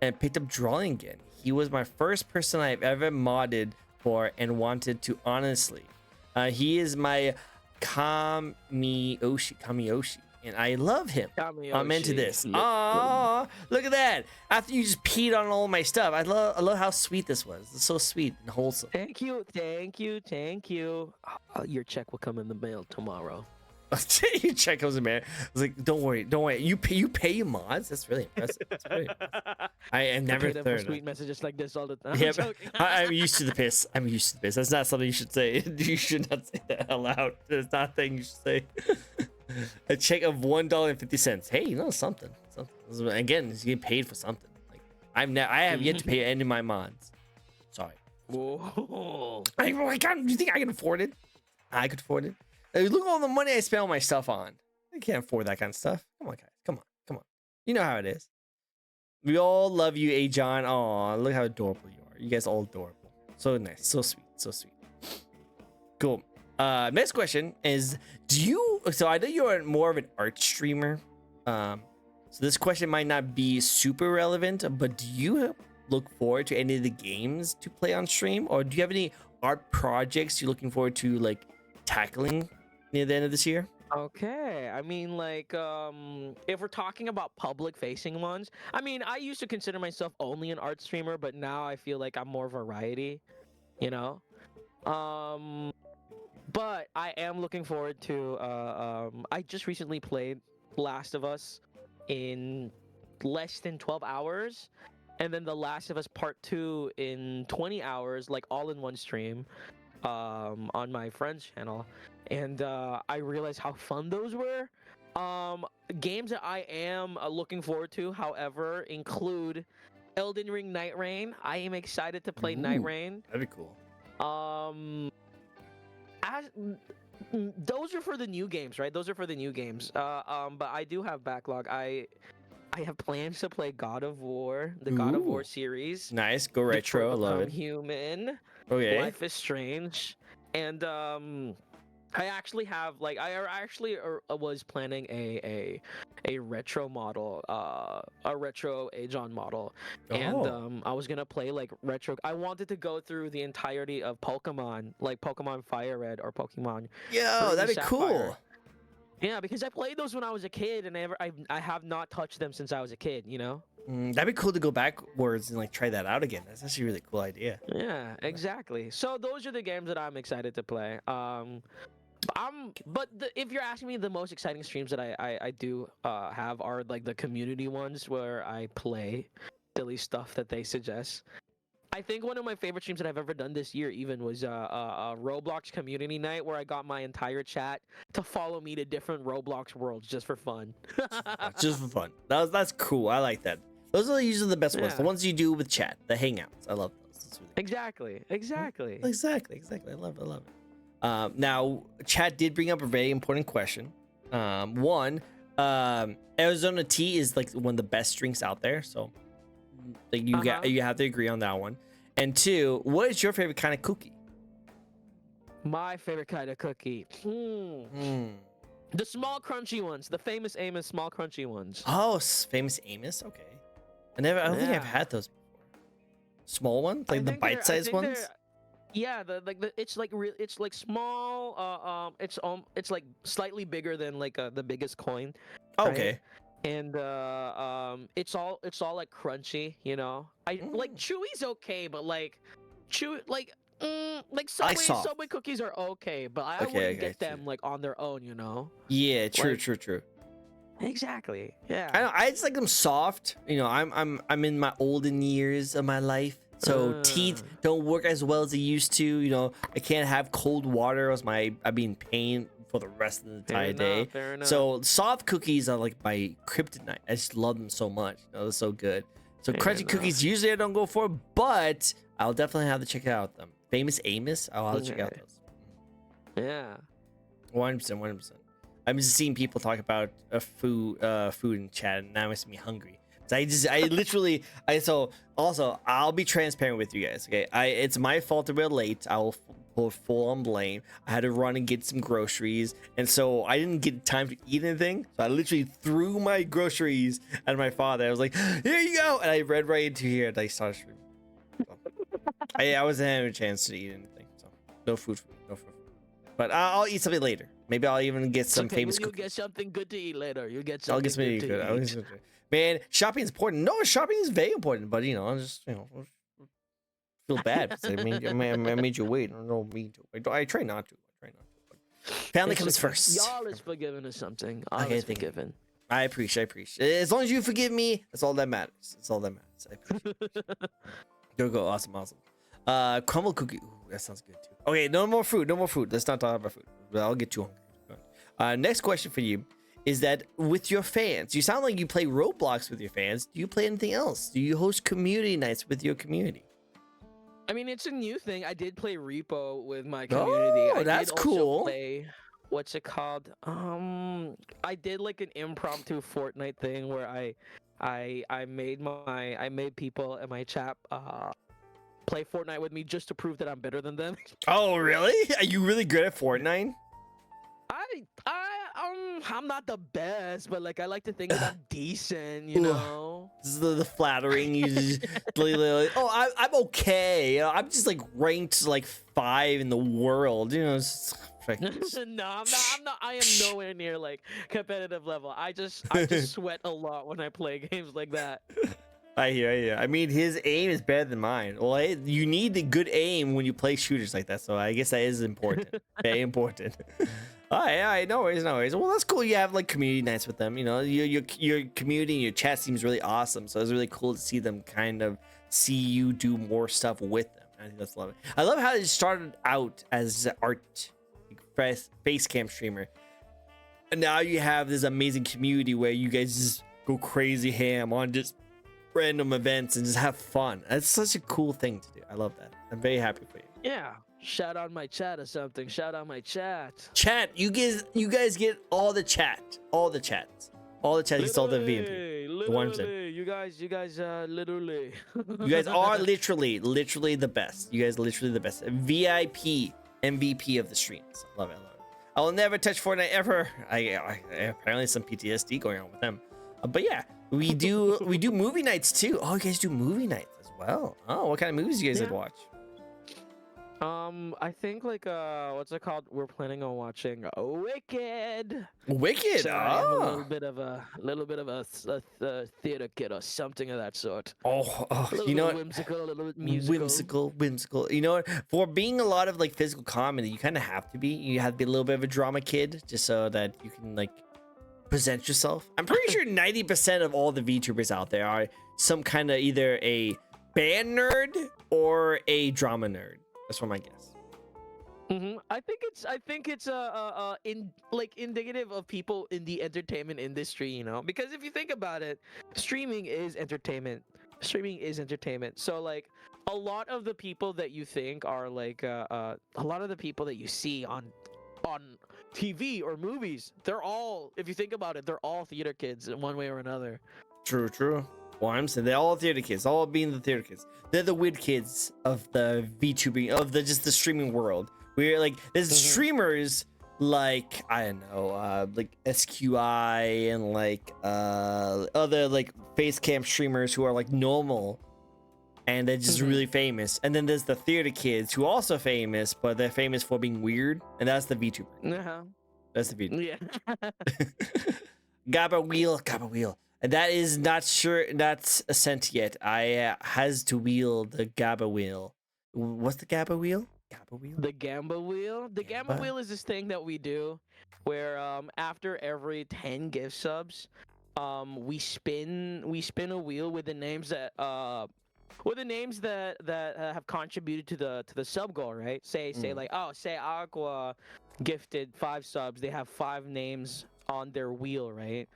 and picked up drawing again. He was my first person I've ever modded for and wanted to honestly. He is my Kamiyoshi, and I love him. I'm into this. Aww, look at that. After you just peed on all my stuff, I love how sweet this was. It's so sweet and wholesome. Thank you. Your check will come in the mail tomorrow. Your check comes in, man. I was like, don't worry. You pay your mods. That's really impressive. That's really impressive. I am never third. Sweet messages like this all the time. Yeah, I'm used to the piss. That's not something you should say. You should not say that out loud. It's not a thing you should say. A check of $1.50. Hey, you know something. Again, he's getting paid for something. Like I have yet to pay any of my mods. Sorry. Whoa. I can't. You think I can afford it? I could afford it. Look at all the money I spend on my stuff on. I can't afford that kind of stuff. Come on, guys. Come on. You know how it is. We all love you, A John. Aw, look how adorable you are. You guys are all adorable. So nice. So sweet. Cool. Next question is, so I know you're more of an art streamer. So this question might not be super relevant, but do you look forward to any of the games to play on stream? Or do you have any art projects you're looking forward to like tackling near the end of this year? Okay, I mean, like, if we're talking about public-facing ones, I mean, I used to consider myself only an art streamer, but now I feel like I'm more variety, you know? But I am looking forward to, I just recently played Last of Us in less than 12 hours, and then The Last of Us Part 2 in 20 hours, like all in one stream. On my friend's channel, and I realized how fun those were. Games that I am looking forward to, however, include Elden Ring Night Rain. I am excited to play Night Rain. That'd be cool. Those are for the new games, right? Those are for the new games. But I do have backlog. I have plans to play God of War, the God of War series. Nice, go retro. I love it. Human. Okay. Life is Strange, and I actually have was planning a retro model, a retro Aegon model, and I was gonna play like retro. I wanted to go through the entirety of Pokemon, like Pokemon Fire Red or Pokemon. Yo, that'd be Sapphire. cool. Yeah, because I played those when I was a kid, and I have not touched them since I was a kid. You know. That'd be cool to go backwards and like try that out again. That's actually a really cool idea. Yeah, exactly. So those are the games that I'm excited to play. If you're asking me, the most exciting streams that I do have are like the community ones where I play silly stuff that they suggest. I think one of my favorite streams that I've ever done this year even was a Roblox community night where I got my entire chat to follow me to different Roblox worlds just for fun. Just for fun. That's cool. I like that. Those are usually the best ones. The ones you do with chat, the hangouts. I love those. Really Exactly. I love it. Now, chat did bring up a very important question. One, Arizona tea is like one of the best drinks out there. So like you have to agree on that one. And two, what is your favorite kind of cookie? My favorite kind of cookie. The small crunchy ones, the famous Amos small crunchy ones. Oh, famous Amos. Okay. I don't think I've had those before. Small ones, like the bite-sized ones. Yeah, it's like small. It's like slightly bigger than like the biggest coin. Okay. Right? and it's all like crunchy, you know. I like chewy's okay, but like chewy like I like Subway soft. Subway cookies are okay, but I Okay, I wouldn't get got you. them like on their own, you know. Yeah, true, Like true, true. exactly, yeah. I know, I just like them soft. You know, I'm in my olden years of my life, so teeth don't work as well as they used to. You know, I can't have cold water, or else I'd be in pain for the rest of the entire day. Fair enough. So soft cookies are like my kryptonite. I just love them so much. You know, they're so good. So Fair crunchy enough. cookies usually I don't go for, but I'll definitely have to check out them. Famous Amos, I'll have to check out Okay. those. Yeah. 100%, 100%. I'm just seeing people talk about food in chat, and now it makes me hungry. So so also I'll be transparent with you guys. Okay, it's my fault that we're late. I will put full on blame. I had to run and get some groceries, and so I didn't get time to eat anything. So I literally threw my groceries at my father. I was like, "Here you go," and I read right into here, and I started streaming. So, I wasn't having a chance to eat anything, so no food for me, no food for me. But I'll eat something later. Maybe I'll even get some Okay, famous you'll cookies. get something good to eat later. You'll get I'll something get something good to good. I'll get eat. something good. Man, shopping is important. No, shopping is very important. But you know, I just feel bad because I made you wait. I don't mean to. I try not to. I try not to. But family It's comes okay. first. Y'all is forgiven or something. All Okay, is thank you. forgiven. I appreciate. As long as you forgive me, that's all that matters. That's all that matters. I appreciate. Go. Awesome. Crumble cookie. Ooh, that sounds good too. Okay, no more food. Let's not talk about food. I'll get you hungry. Next question for you is that with your fans, you sound like you play Roblox with your fans. Do you play anything else? Do you host community nights with your community? I mean, it's a new thing. I did play Repo with my community. Oh, I that's did also cool. play what's it called? I did like an impromptu Fortnite thing where I made people in my chat play Fortnite with me just to prove that I'm better than them. Oh, really? Are you really good at Fortnite? I'm not the best, but like I like to think that I'm decent, you Ooh. know. This is the flattering. You just like, oh, I'm okay. You know, I'm just like ranked like 5 in the world. You know, it's like, No, I'm not. I am nowhere near like competitive level. I just sweat a lot when I play games like that. I hear. I mean, his aim is better than mine. Well, you need the good aim when you play shooters like that. So I guess that is important. Very important. All right, no worries. Well, that's cool. You have like community nights with them. You know, your community and your chat seems really awesome. So it's really cool to see them kind of see you do more stuff with them. I think that's lovely. I love how it started out as an art face cam streamer, and now you have this amazing community where you guys just go crazy ham on just random events and just have fun. That's such a cool thing to do. I love that. I'm very happy for you. Yeah. Shout out my chat or something. Shout out my chat. Chat, you guys get all the chats. It's all the VMP. Literally, you guys, literally. You guys are literally the best. You guys are literally the best. VIP MVP of the streams. Love it. I will never touch Fortnite ever. I apparently some PTSD going on with them. But yeah, we do movie nights too. Oh, you guys do movie nights as well. Oh, what kind of movies do you guys like to watch? I think like what's it called? We're planning on watching Wicked. Wicked. So I am a little bit of a theater kid or something of that sort. Oh, You know, whimsical, a little bit musical. Whimsical. You know what? For being a lot of like physical comedy, you kind of have to be. You have to be a little bit of a drama kid, just so that you can like present yourself. I'm pretty sure 90% of all the VTubers out there are some kind of either a band nerd or a drama nerd. That's what my guess. I think it's indicative of people in the entertainment industry, you know, because if you think about it, streaming is entertainment. So like a lot of the people that you think are like a lot of the people that you see on TV or movies, they're all, if you think about it, they're all theater kids in one way or another. True. Well, I'm saying they're all theater kids, all being the theater kids. They're the weird kids of the VTubing, of the streaming world. We're like, there's streamers like, I don't know, like SQI and like other like face cam streamers who are like normal and they're just really famous. And then there's the theater kids who are also famous, but they're famous for being weird, and that's the VTuber. Uh-huh. That's the VTuber. Yeah. Gabba wheel. And that is not sent yet. I has to wheel the Gabba wheel. What's the Gabba wheel? Gabba wheel? The Gamba wheel. The Gamba Gamba? wheel is this thing that we do, where after every 10 gift subs, we spin a wheel with the names that have contributed to the sub goal, right? Say like, oh, say Aqua gifted 5 subs. They have 5 names on their wheel, right?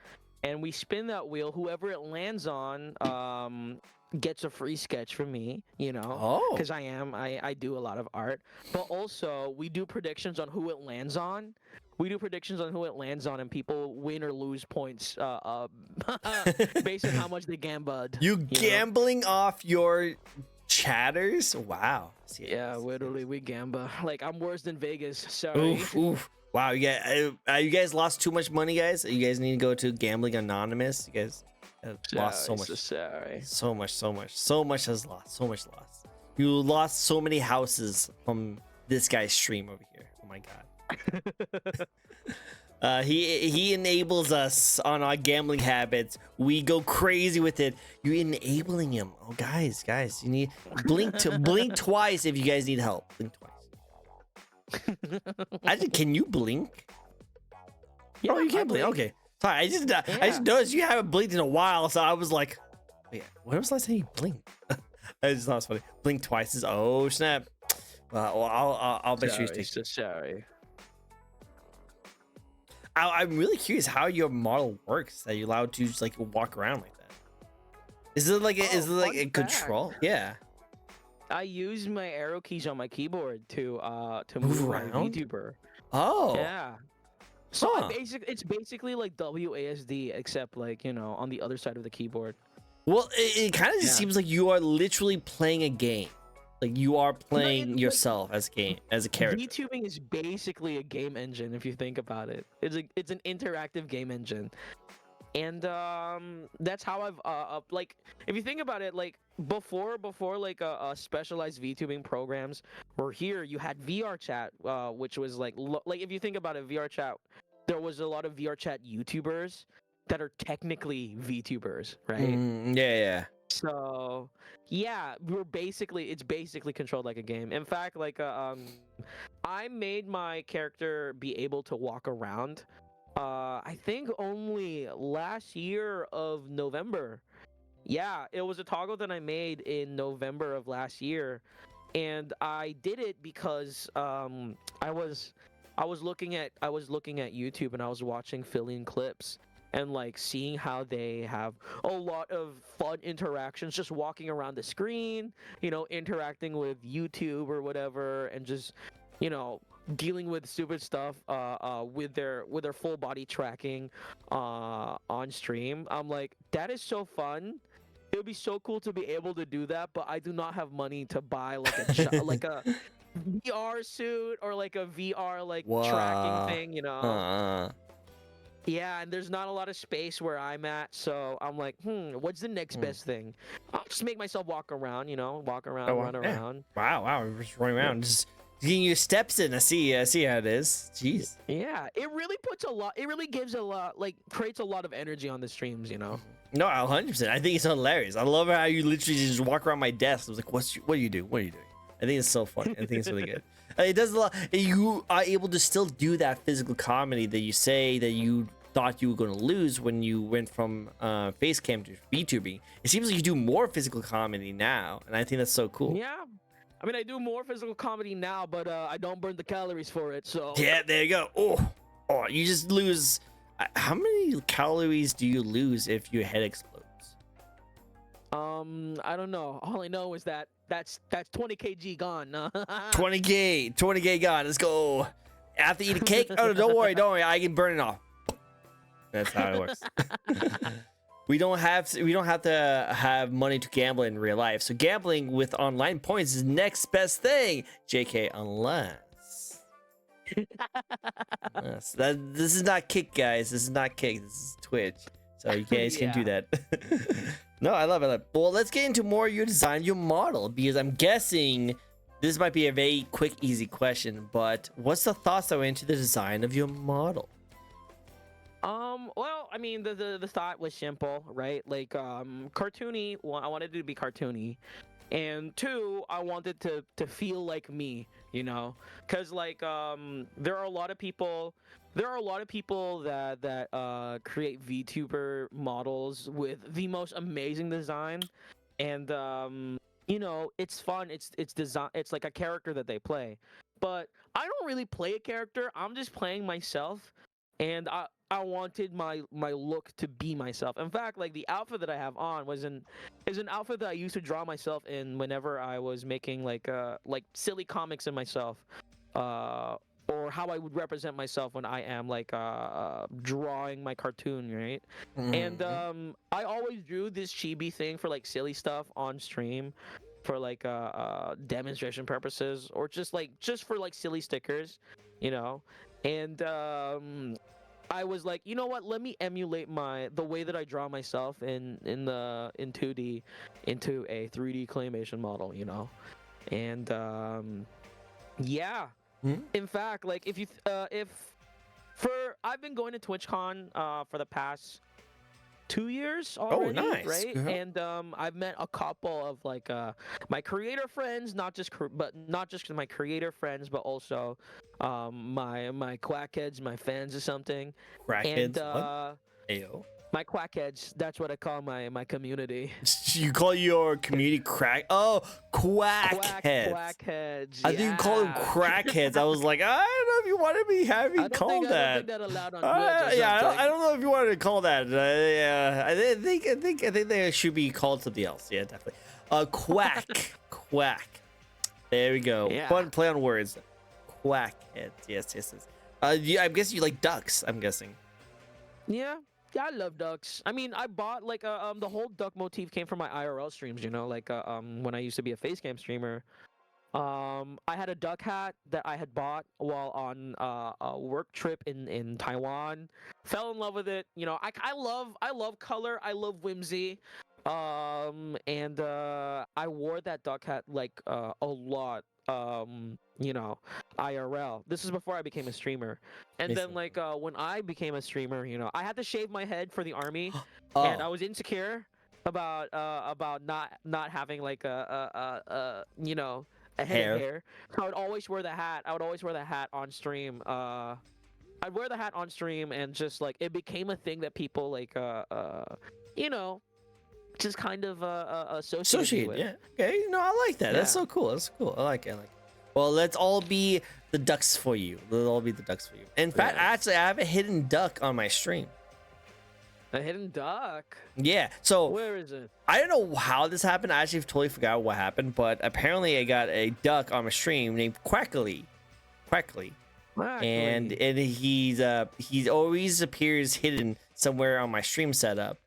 And we spin that wheel. Whoever it lands on gets a free sketch from me, Oh. because I do a lot of art. But also we do predictions on who it lands on. And people win or lose points based on how much they gambled. You gambling off your chatters? Wow. Yeah, literally, we gamba. Like, I'm worse than Vegas. Sorry. Oof. Wow, you guys lost too much money, guys. You guys need to go to Gambling Anonymous. You guys have lost so much. Sorry. So much has lost. So much lost. You lost so many houses from this guy's stream over here. Oh my god. He enables us on our gambling habits. We go crazy with it. You're enabling him. Oh, guys, you need blink twice if you guys need help. Blink twice. Can you blink? Yeah, oh, you can't blink. Okay, sorry. I just noticed you haven't blinked in a while, so I was like, wait, when was the last time you blinked? I just thought it was funny. Blink twice is snap. Well, I'll make sure you take. Sorry. I'm really curious how your model works. That you're allowed to just like walk around like that. Is it like a control? Yeah. I use my arrow keys on my keyboard to Move my around? VTuber. Oh. Yeah. So it's basically like WASD, except like on the other side of the keyboard. Well, it kind of just seems like you are literally playing a game. Like you are playing yourself as a character. VTubing is basically a game engine if you think about it. It's an interactive game engine. And that's how I've like if you think about it, like before like specialized VTubing programs were here, you had VR chat, which was like if you think about it, VR chat, there was a lot of VR chat YouTubers that are technically VTubers, right? Yeah. So yeah, it's basically controlled like a game. In fact, like I made my character be able to walk around. I think only last year of November. Yeah, it was a toggle that I made in November of last year, and I did it because I was looking at YouTube and I was watching fill-in clips and like seeing how they have a lot of fun interactions just walking around the screen, interacting with YouTube or whatever, and just dealing with stupid stuff with their full body tracking on stream. I'm like, that is so fun. It would be so cool to be able to do that, but I do not have money to buy like a like a VR suit or like a VR like tracking thing, Yeah, and there's not a lot of space where I'm at, so I'm like, what's the next best thing? I'll just make myself walk around, run around. Wow, we're just running around, just getting your steps in. I see how it is. Jeez. Yeah, it really gives a lot, like creates a lot of energy on the streams, No, 100%. I think it's hilarious. I love how you literally just walk around my desk. I was like, what do you do? What are you doing? I think it's so funny. I think it's really good. It does a lot. You are able to still do that physical comedy that you say that you thought you were going to lose when you went from face cam to VTubing. It seems like you do more physical comedy now, and I think that's so cool. Yeah. I mean, I do more physical comedy now, but I don't burn the calories for it, so... Yeah, there you go. Oh, you just lose... How many calories do you lose if your head explodes? I don't know. All I know is that's 20 kg gone. 20k gone. Let's go. I have to eat a cake? Oh, don't worry. I can burn it off. That's how it works. We don't have to have money to gamble in real life. So gambling with online points is next best thing. JK, unless this is not Kick, guys. This is not Kick. This is Twitch. So you guys can do that. No, I love it. Well, let's get into more your design, your model, because I'm guessing this might be a very quick, easy question, but what's the thoughts that went into the design of your model? Well, I mean, the thought was simple, right? Like, cartoony. One, I wanted it to be cartoony, and two, I wanted to feel like me, because like, there are a lot of people. There are a lot of people that create VTuber models with the most amazing design, and it's fun. It's design. It's like a character that they play, but I don't really play a character. I'm just playing myself, and I wanted my look to be myself. In fact, like the outfit that I have on is an outfit that I used to draw myself in whenever I was making like silly comics of myself, uh, or how I would represent myself when I am like drawing my cartoon, right? And Mhm. I always drew this chibi thing for like silly stuff on stream, for like demonstration purposes, or just for like silly stickers, you know. And I was like, you know what? Let me emulate the way that I draw myself in 2D into a 3D claymation model, And yeah, Mhm. in fact, like if for I've been going to TwitchCon for the past 2 years Oh, already, nice. right? And I've met a couple of like my creator friends, not just my creator friends, but also my quackheads, my fans or something. And Crackheads. What? Ayo. my quackheads, that's what I call my community. You call your community crack? Oh, quackheads. Quackheads, I think you call them yeah. crackheads. I was like, I don't know if you want to be having called I don't think that. that allowed on Twitch or Yeah, something. I don't know if you wanted to call that. Yeah, I think they should be called something else. Yeah, definitely. Quack, quack. There we go. Yeah. Fun play on words. Quackheads. Yes, yes, yes. Yeah, I'm guessing you like ducks. I'm guessing. Yeah, yeah, I love ducks. I mean, I bought like the whole duck motif came from my IRL streams. Like when I used to be a face cam streamer. I had a duck hat that I had bought while on a work trip in Taiwan. Fell in love with it. I love color. I love whimsy. And I wore that duck hat like a lot. IRL. This is before I became a streamer. And then Listen. like when I became a streamer, I had to shave my head for the army, and I Oh, was insecure about not having like a head of hair. hair. So I would always wear the hat. I would always wear the hat on stream. I'd wear the hat on stream, and just like it became a thing that people like you know just kind of associate me Associate, with. yeah. Okay, no, I like that. That's Yeah. so cool. That's cool. I like it. I like it. Well, let's all be the ducks for you. Let's all be the ducks for you. In fact, Yeah. actually, I have a hidden duck on my stream. A hidden duck. Yeah. So Where is it? I don't know how this happened. I actually totally forgot what happened, but apparently I got a duck on my stream named Quackly. Quackly. And he's always appears hidden somewhere on my stream setup.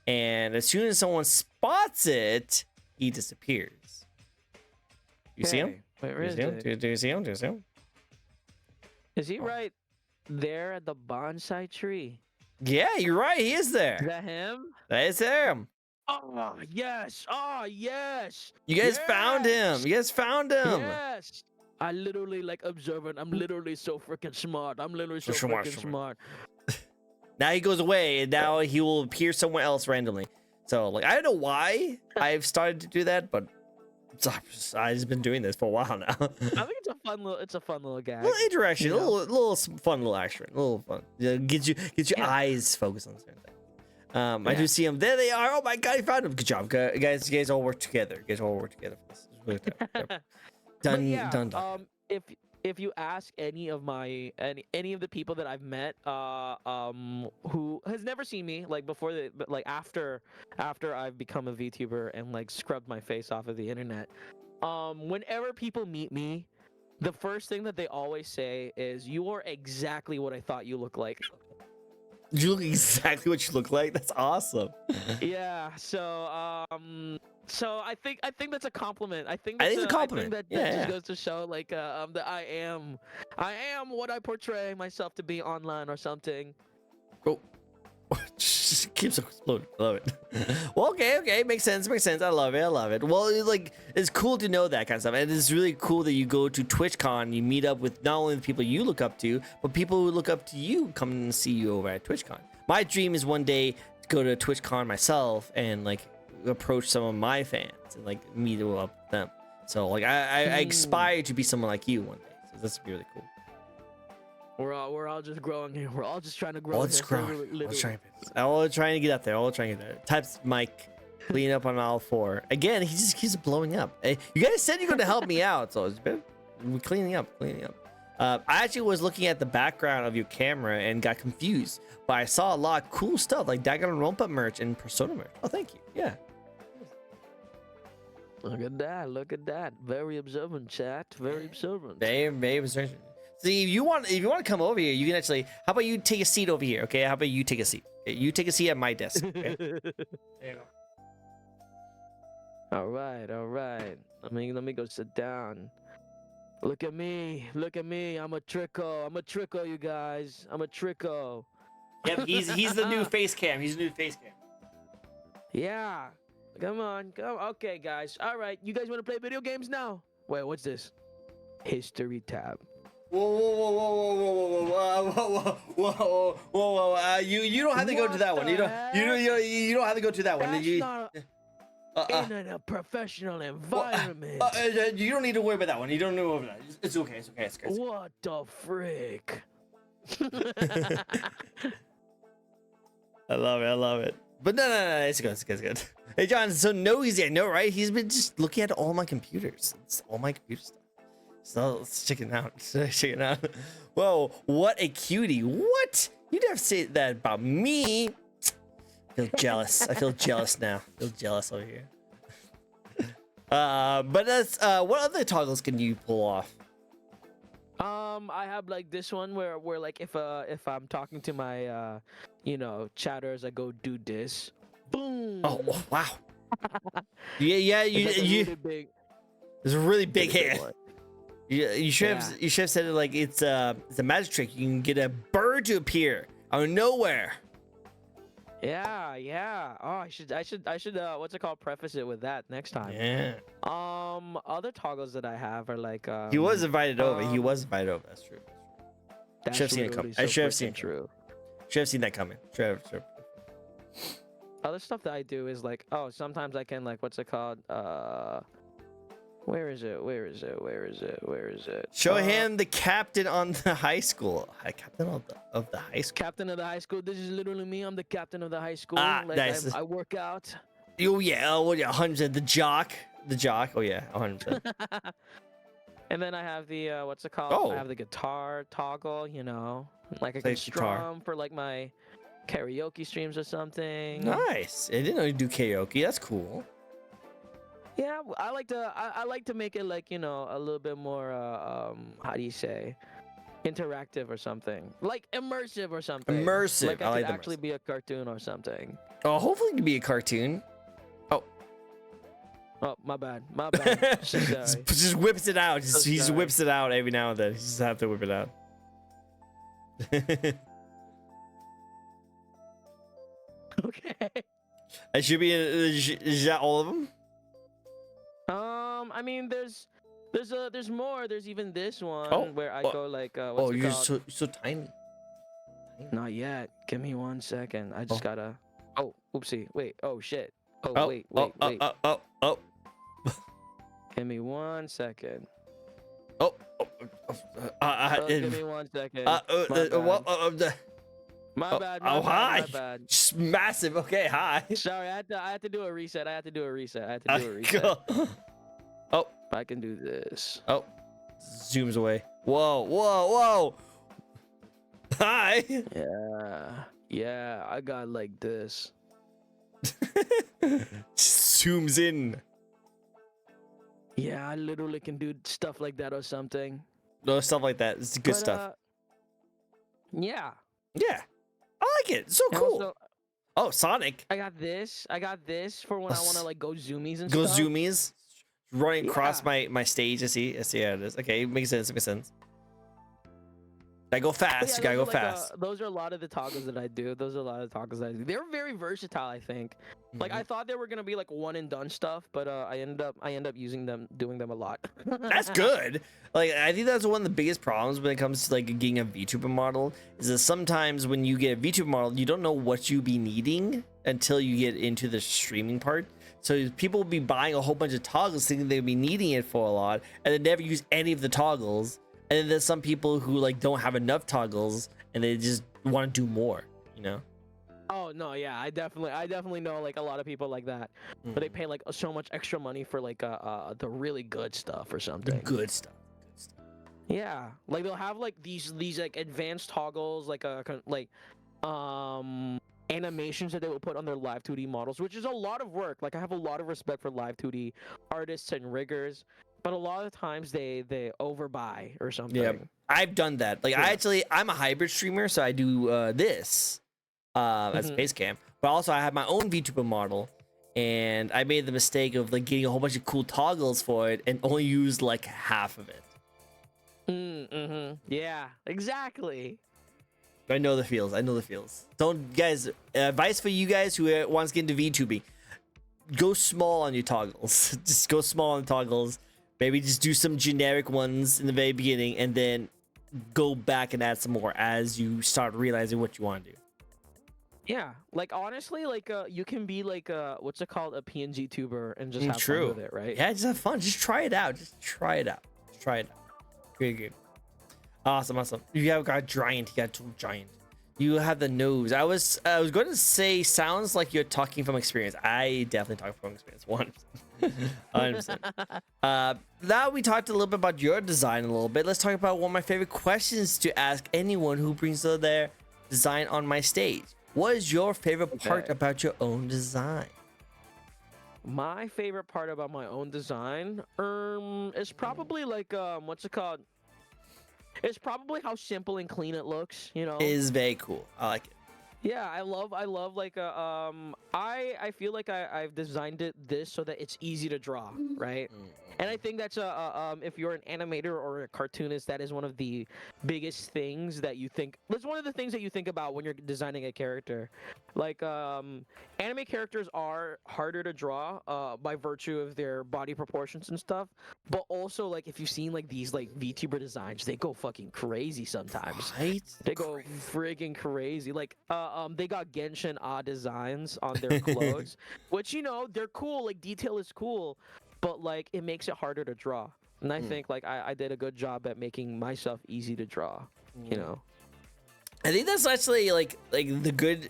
And as soon as someone spots it, he disappears. You see him? Where Do you is see him? it? Do you see him? Do you see him? Is he Oh. right there at the bonsai tree? Yeah, you're right. He is Is there. that him? That is him. Oh yes! Oh yes! You guys found him. Yes! You guys found him. Yes! I literally like observant. I'm literally so freaking smart. I'm literally so Smart, freaking smart. smart. Now he goes away, and now he will appear somewhere else randomly. So, like, I don't know why I've started to do that, but I've just been doing this for a while now. I think it's a fun little gag. Little interaction, You know? little fun little action, little fun. Gets your Yeah. eyes focused on certain things. I Yeah. do see him. There they are. Oh my god, he found him. Good job, guys. You guys all work together. You guys all work together for this. It's really good. Yep. But Done, yeah, done, done. if you ask any of the people that I've met who has never seen me like before but like after I've become a VTuber and like scrubbed my face off of the internet, whenever people meet me, the first thing that they always say is, "You are exactly what I thought you looked like." You look exactly what you look like. That's awesome. Yeah. So I think that's a compliment. I think I that's think it's a compliment. that Yeah, just yeah. goes to show like that I am what I portray myself to be online or something. Oh. just keeps exploding. I love it. Well, okay, makes sense. I love it. Well, it's cool to know that kind of stuff, and it's really cool that you go to TwitchCon, you meet up with not only the people you look up to, but people who look up to you come and see you over at TwitchCon. My dream is one day to go to TwitchCon myself and like approach some of my fans and like meet up with them. So like I aspire to be someone like you one day. So that's really cool. We're all just growing here. We're all just trying to grow. All just growing. All trying to get up there. Types Mike, clean up on all four. Again, he just keeps blowing up. Hey, you guys said you're going to help me out, so it's been cleaning up. I actually was looking at the background of your camera and got confused, but I saw a lot of cool stuff like Danganronpa merch and Persona merch. Oh, thank you. Yeah. Look at that. Very observant, chat. Very observant. Very observant. See, if you want to come over here, you can actually. How about you take a seat over here? Okay. How about you take a seat? Okay? You take a seat at my desk. Okay? There you go. All right. Let me go sit down. Look at me. I'm a Tricko, you guys. I'm a Tricko. Yep. He's the new face cam. Yeah. Come on. Okay, guys. All right. You guys want to play video games now? Wait, what's this? History tab. Whoa! You don't have to go to that one. You don't have to go to that one. That's not in a professional environment. You don't need to worry about that one. You don't know over that. It's okay. What the frick? I love it. But no, it's good. Hey, John, so noisy, I know, right? He's been just looking at all my computers. It's all my computer stuff. So let's check it out. Whoa, what a cutie. What? You never say that about me. I feel jealous. I feel jealous now. I feel jealous over here. But that's what other toggles can you pull off? I have like this one where like if I'm talking to my chatters, I go do this. Boom. Oh wow. Yeah, you there's a really big hand. You should have said it like it's a magic trick. You can get a bird to appear out of nowhere. Yeah. Oh, I should what's it called? Preface it with that next time. Yeah. Other toggles that I have are like he was invited over. That's true. Should have seen it coming. I should have seen that coming. Sure. Other stuff that I do is like, sometimes I can like, what's it called? Where is it? Show him the captain on the high school. Captain of the high school. Captain of the high school. This is literally me. I'm the captain of the high school. Nice. I work out. Oh yeah, 100%. The jock. Oh yeah, 100%. And then I have the what's it called? Oh. I have the guitar toggle. Like I can strum for like my karaoke streams or something. Nice. I didn't know you do karaoke. That's cool. Yeah, I like to make it like, a little bit more how do you say, interactive or something, like immersive or something. Like it could actually be a cartoon or something. Oh, hopefully it can be a cartoon. Oh, my bad. Just whips it out. He just whips it out every now and then. He just have to whip it out. Okay. It should be. Is that all of them? I mean, there's more. There's even this one where I go like, what's it called? You're so tiny. Not yet. Give me 1 second. I just gotta. Oh, oopsie. Wait. Oh shit. Oh, wait. Give me 1 second. Give me 1 second. My bad. Hi. My bad. Just massive. Okay, hi. Sorry, I had to do a reset. Cool. I can do this. Oh, zooms away. Whoa. Hi. Yeah, I got like this. Zooms in. Yeah, I literally can do stuff like that or something. No, stuff like that. It's good stuff. Yeah. Yeah. I like it. It's so cool. Also, Sonic. I got this for when I want to like go zoomies and stuff. Go zoomies. Running across my stage. I see how it is. Okay, makes sense. Gotta go But fast. yeah, You gotta those go are like fast. those are a lot of the toggles that I do. Those are a lot of the toggles that I do. They're very versatile, I think. Like Mhm. I thought they were gonna be like one and done stuff, but I end up using them, doing them a lot. That's good. Like I think that's one of the biggest problems when it comes to like getting a VTuber model is that sometimes when you get a VTuber model, you don't know what you be needing until you get into the streaming part. So people will be buying a whole bunch of toggles thinking they'll be needing it for a lot, and they never use any of the toggles. And then there's some people who like don't have enough toggles and they just want to do more, you know? Oh no, yeah, I definitely know like a lot of people like that, but they Mm. pay like so much extra money for like the really good stuff or The something. good stuff. Good stuff. Yeah, like they'll have like these like advanced toggles, like animations that they will put on their live 2D models, which is a lot of work. Like I have a lot of respect for live 2D artists and riggers, but a lot of times they overbuy or Yeah, something. I've done that. Like Yeah. I'm a hybrid streamer, so I do this as a Mhm. base cam, but also I have my own VTuber model, and I made the mistake of like getting a whole bunch of cool toggles for it and only used like half of it. Mm-hmm. Yeah, exactly. I know the feels. I know the feels. Don't guys. Advice for you guys who wants to get into VTubing: go small on your toggles. Just go small on the toggles. Maybe just do some generic ones in the very beginning, and then go back and add some more as you start realizing what you want to do. Yeah, like honestly, like you can be like what's it called, a PNG tuber, and just have fun True. with it, right? Yeah, just have fun. Just try it out. Just try it out. Just try it out. Very good. Awesome, awesome. You have got giant. You got giant. You have the nose. I was going to say sounds like you're talking from experience. I definitely talk from experience. 100%. 100%. Now we talked a little bit about your design a little bit. Let's talk about one of my favorite questions to ask anyone who brings their design on my stage. What is your favorite part Okay. about your own design? My favorite part about my own design, is probably like what's it called? It's probably how simple and clean it looks, you know? It is very cool. I like it. Yeah, I love like I feel like I've designed this so that it's easy to draw, right? And I think that's if you're an animator or a cartoonist, that is one of the biggest things that you think. That's one of the things that you think about when you're designing a character. Like anime characters are harder to draw by virtue of their body proportions and stuff. But also like if you've seen like these like VTuber designs, they go fucking crazy sometimes. Right? They go friggin' crazy. Like, they got Genshin designs on their clothes, which you know they're cool. Like, detail is cool, but like it makes it harder to draw. And I Mm. think like I did a good job at making myself easy to draw. You know. I think that's actually like the good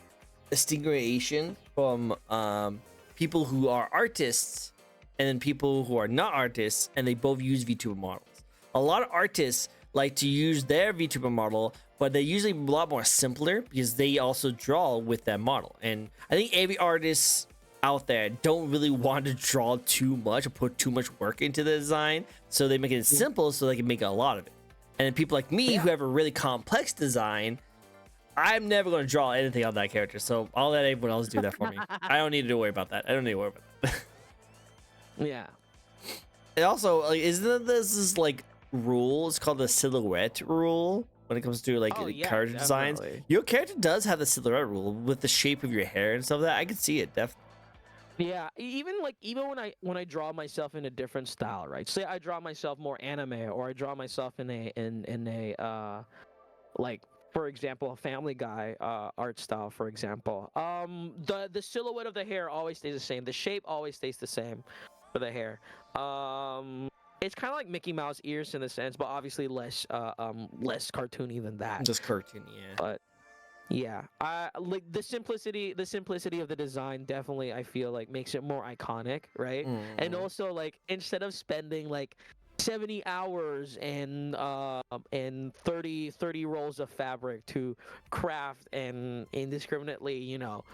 distinguishing from people who are artists and then people who are not artists, and they both use VTuber models. A lot of artists like to use their VTuber model, but they're usually a lot more simpler because they also draw with that model. And I think every artist out there don't really want to draw too much or put too much work into the design, so they make it simple so they can make a lot of it. And then people like me who have a really complex design, I'm never going to draw anything on that character, so I'll let everyone else do that for me. I don't need to worry about that. I don't need to worry about that. Yeah. And also, like, isn't this like rule? It's called the silhouette rule when it comes to like Oh, yeah, character designs. definitely. Your character does have the silhouette rule with the shape of your hair and stuff like that. I can see it definitely. Yeah, even when I draw myself in a different style, right? Say I draw myself more anime, or I draw myself in a like, for example, a Family Guy art style, for example. The silhouette of the hair always stays the same. The shape always stays the same for the hair. It's kind of like Mickey Mouse ears in a sense, but obviously less cartoony than that. Just cartoon, yeah. But yeah, I like the simplicity. The simplicity of the design definitely, I feel like, makes it more iconic, right? And Mm. also, like, instead of spending like 70 hours and 30 rolls of fabric to craft and indiscriminately, you know,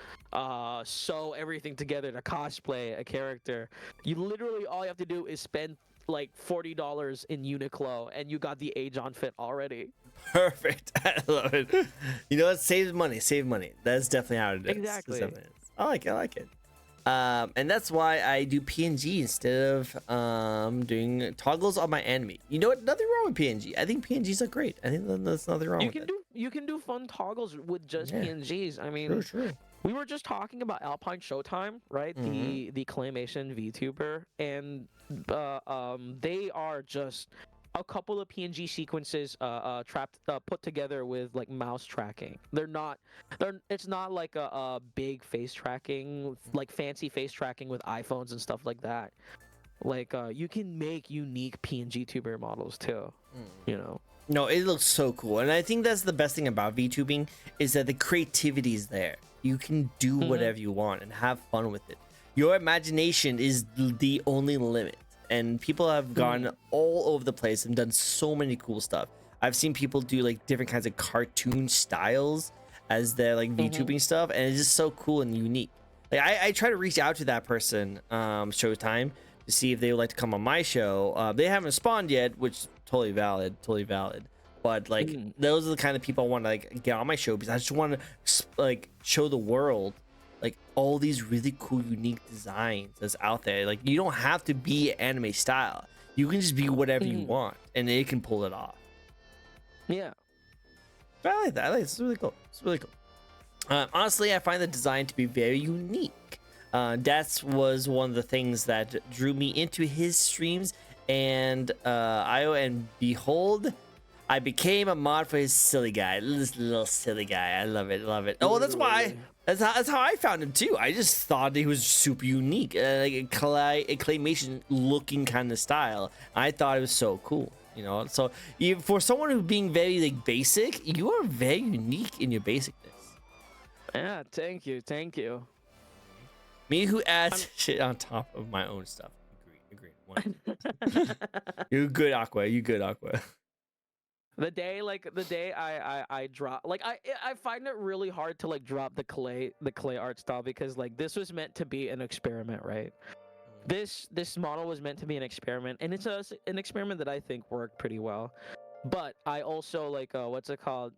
sew everything together to cosplay a character, you literally all you have to do is spend like $40 in Uniqlo and you got the age on fit already. Perfect. I love it. You know what? Save money. Save money. That's definitely how it is. That's Exactly. definitely it is. I like it. I like it. And that's why I do PNG instead of doing toggles on my anime. You know what? Nothing wrong with PNG. I think PNGs are great. I think there's nothing wrong with it. You can do fun toggles with just PNGs. I mean, True. we were just talking about Alpine Showtime, right? The claymation VTuber, and they are just a couple of PNG sequences put together with like mouse tracking. It's not like a big face tracking, like fancy face tracking with iPhones and stuff like that. Like you can make unique PNG tuber models too, you know. No, it looks so cool, and I think that's the best thing about VTubing is that the creativity is there. You can do whatever you want and have fun with it. Your imagination is the only limit, and people have gone all over the place and done so many cool stuff. I've seen people do like different kinds of cartoon styles as their like VTubing stuff, and it's just so cool and unique. Like I try to reach out to that person, Showtime, to see if they would like to come on my show. They haven't spawned yet, which totally valid. But like those are the kind of people I want to like get on my show, because I just want to like show the world like all these really cool unique designs that's out there. Like you don't have to be anime style. You can just be whatever you want and it can pull it off. Yeah. But I like that. I like it. It's really cool. It's really cool. Honestly, I find the design to be very unique. That was one of the things that drew me into his streams, and behold, I became a mod for his silly guy. This little silly guy. I love it. Oh, that's why. That's how I found him too. I just thought he was super unique, like a claymation looking kind of style. I thought it was so cool, you know. So for someone who's being very like basic, you are very unique in your basicness. Yeah, thank you. Me who adds shit on top of my own stuff. Agreed. One. You good, Aqua. The day I drop, like I find it really hard to like drop the clay art style, because like this was meant to be an experiment, right? This model was meant to be an experiment, and it's an experiment that I think worked pretty well. But I also like what's it called?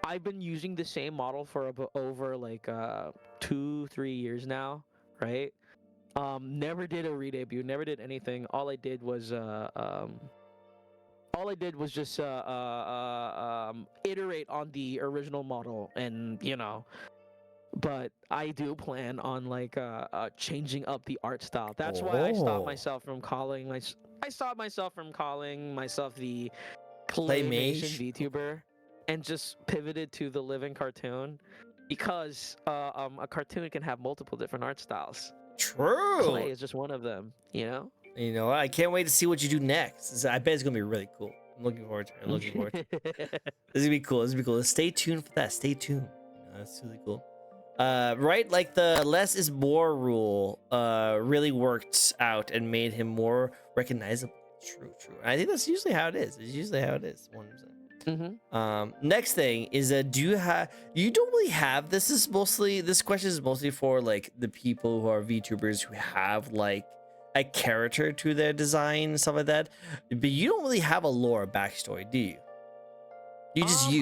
I've been using the same model for over like 2-3 years now, right? Never did a re-debut, never did anything. All I did was just iterate on the original model, and you know. But I do plan on like changing up the art style. That's why I stopped myself from calling myself the claymation VTuber, and just pivoted to the living cartoon, because a cartoon can have multiple different art styles. True. Clay is just one of them, you know? You know, I can't wait to see what you do next. I bet it's gonna be really cool. I'm looking forward to it. This is gonna be cool. Stay tuned for that. Stay tuned. That's really cool. Right, like the less is more rule really worked out and made him more recognizable. True. I think that's usually how it is. It's usually how it is. 100%. Next thing is you don't really have this question is mostly for like the people who are VTubers who have like a character to their design and stuff like that, but you don't really have a lore backstory, do you?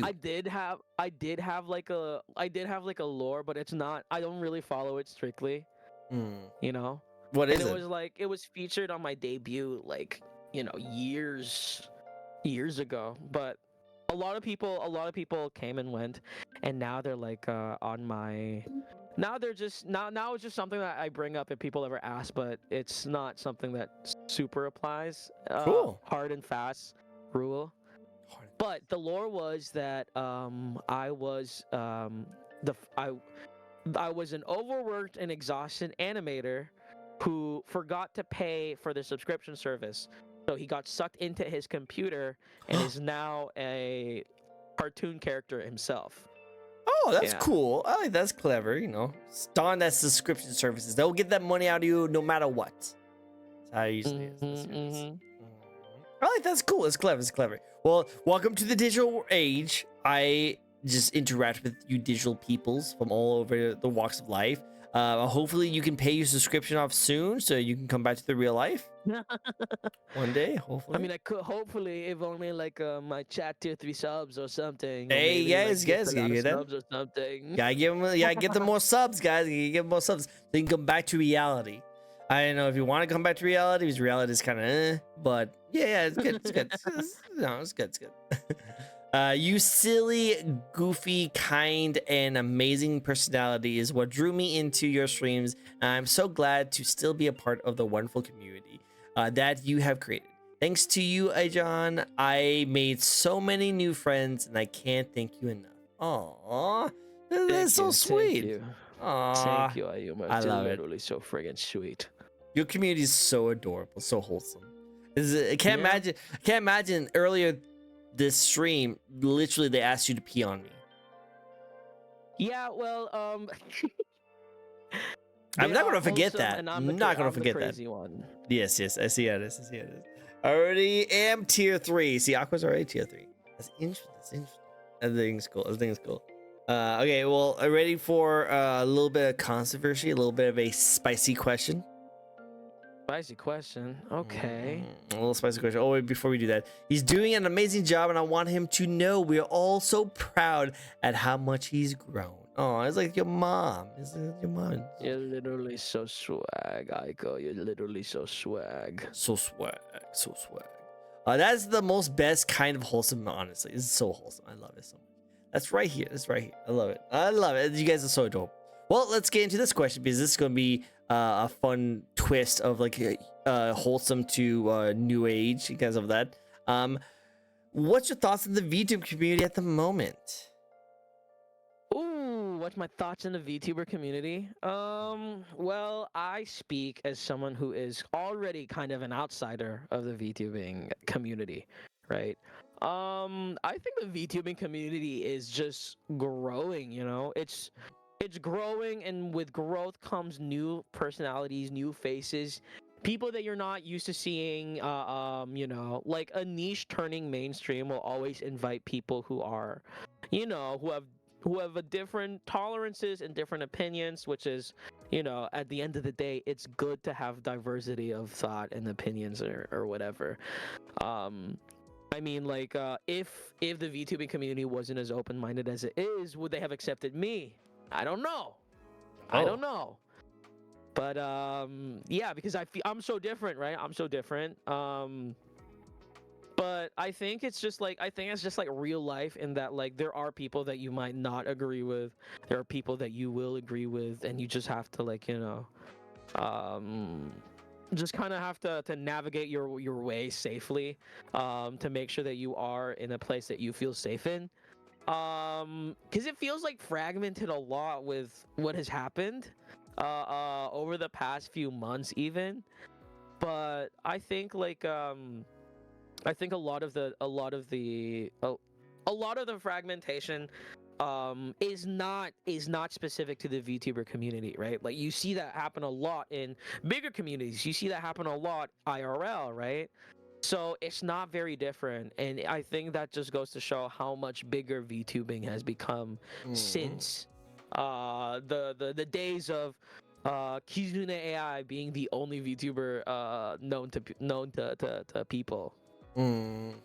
I did have like a lore, but it's not, I don't really follow it strictly. You know, what is it? It was featured on my debut like, you know, years ago, but a lot of people came and went, and now they're like on my, now it's just something that I bring up if people ever ask, but it's not something that super applies. Cool. Hard and fast rule. But the lore was that I was an overworked and exhausted animator who forgot to pay for the subscription service. So he got sucked into his computer and is now a cartoon character himself. Oh, that's cool. I like that's clever, you know. Don that subscription services. They'll get that money out of you no matter what. That's how it usually is. I like that's cool. It's clever. Well, welcome to the digital age. I just interact with you digital peoples from all over the walks of life. Hopefully you can pay your subscription off soon so you can come back to the real life one day, hopefully. I mean, I could hopefully if only like my chat tier 3 subs or something, or Hey maybe like guys, gift guys, a can lot you of hear that? subs or something. Yeah, give them more subs, guys. You give them more subs so you can come back to reality. I don't know if you want to come back to reality because reality is kind of but yeah, it's good. It's good. It's good. It's good. You silly, goofy, kind, and amazing personality is what drew me into your streams. And I'm so glad to still be a part of the wonderful community that you have created. Thanks to you, Ajan, I made so many new friends, and I can't thank you enough. Aww, that's so sweet. Thank you. Aww, Thank you, Ayuma. I It's love it. literally so friggin' sweet. Your community is so adorable, so wholesome. I can't imagine earlier this stream, literally they asked you to pee on me. Yeah, well, I'm they not are gonna forget wholesome, that. and I'm not gonna I'm the forget that. crazy one. Yes, I see how it is. I already am tier 3. See, Aqua's already tier 3. That's interesting. Everything's cool. Okay, well, ready for a little bit of controversy, a little bit of a spicy question. Spicy question. Okay. A little spicy question. Oh, wait, before we do that, he's doing an amazing job, and I want him to know we're all so proud at how much he's grown. Oh, it's like your mom. It's like your mom. You're literally so swag, Aiko. You're literally so swag. So swag. That's the most best kind of wholesome, honestly. It's so wholesome. I love it so much. That's right here. I love it. You guys are so dope. Well, let's get into this question because this is going to be a fun twist of like wholesome to new age because of that. What's your thoughts on the VTube community at the moment? Ooh, what's my thoughts on the VTuber community? Well, I speak as someone who is already kind of an outsider of the VTubing community, right? I think the VTubing community is just growing, you know? It's growing, and with growth comes new personalities, new faces, people that you're not used to seeing. You know, like a niche turning mainstream will always invite people who are, you know, who have a different tolerances and different opinions, which is, you know, at the end of the day, it's good to have diversity of thought and opinions or whatever. I mean, like, if the VTubing community wasn't as open minded as it is, would they have accepted me? I don't know. I don't know. But yeah, because I'm so different, right? I'm so different. But I think it's just like real life in that, like, there are people that you might not agree with. There are people that you will agree with, and you just have to, like, you know, just kind of have to navigate your way safely, to make sure that you are in a place that you feel safe in. Because it feels like fragmented a lot with what has happened over the past few months even. But I think, like, I think a lot of the fragmentation is not specific to the VTuber community, right? Like, you see that happen a lot in bigger communities. You see that happen a lot IRL, right? So it's not very different, and I think that just goes to show how much bigger VTubing has become since the days of Kizune AI being the only VTuber known to people.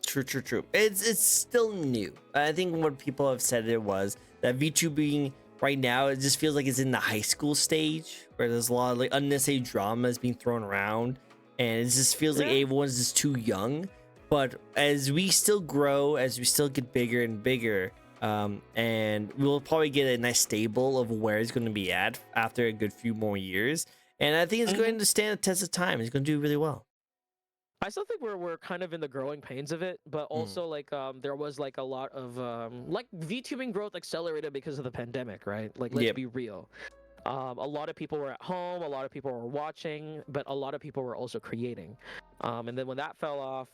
True. It's still new. I think what people have said it was that VTubing right now, it just feels like it's in the high school stage where there's a lot of like unnecessary dramas being thrown around, and it just feels like everyone's just too young. But as we still grow, as we still get bigger and bigger, and we'll probably get a nice stable of where it's going to be at after a good few more years, and I think it's going to stand the test of time. It's going to do really well. I still think we're kind of in the growing pains of it, but also like there was like a lot of like VTubing growth accelerated because of the pandemic, right? Like, let's be real. A lot of people were at home, a lot of people were watching, but a lot of people were also creating. And then when that fell off,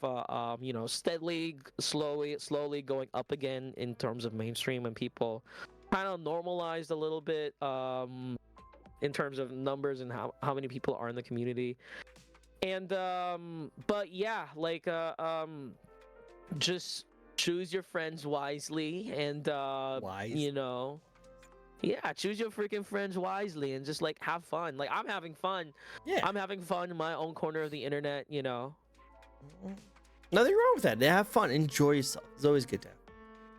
you know, steadily, slowly going up again in terms of mainstream, and people kind of normalized a little bit in terms of numbers and how many people are in the community. And but yeah, like just choose your friends wisely, and you know, Yeah, choose your freaking friends wisely and just like have fun. Like I'm having fun. Yeah. I'm having fun in my own corner of the internet, you know. Nothing wrong with that. They have fun. Enjoy yourself. It's always good to have.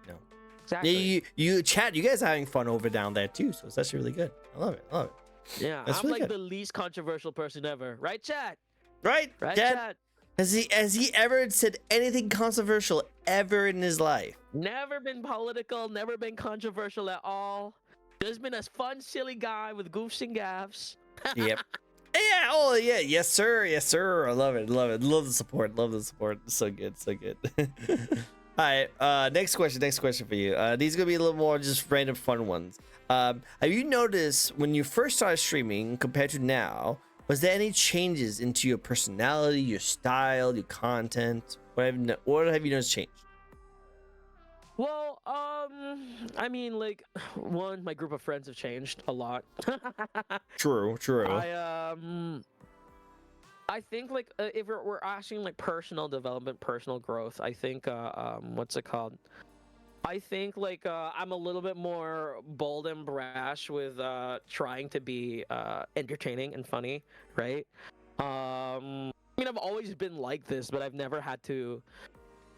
You know. Yeah, Exactly. you chat. You guys are having fun over down there too. So it's actually really good. I love it. I love it. Yeah, That's I'm really like good. the least controversial person ever. Right, chat? Right, Right, Dad? chat? Has he ever said anything controversial ever in his life? Never been political, never been controversial at all. Just been a fun, silly guy with goofs and gaffs. Yep. Yeah. Oh yeah. Yes sir. Yes sir. I love it. Love it. Love the support. Love the support. So good. So good. All right. Next question. Next question for you. These are gonna be a little more just random fun ones. Have you noticed when you first started streaming compared to now? Was there any changes into your personality, your style, your content? What have you noticed changed? Well, I mean, like, one, my group of friends have changed a lot. True. True. I think like if we're asking like personal development, personal growth, I think what's it called? I think like I'm a little bit more bold and brash with trying to be entertaining and funny, right? I mean, I've always been like this, but I've never had to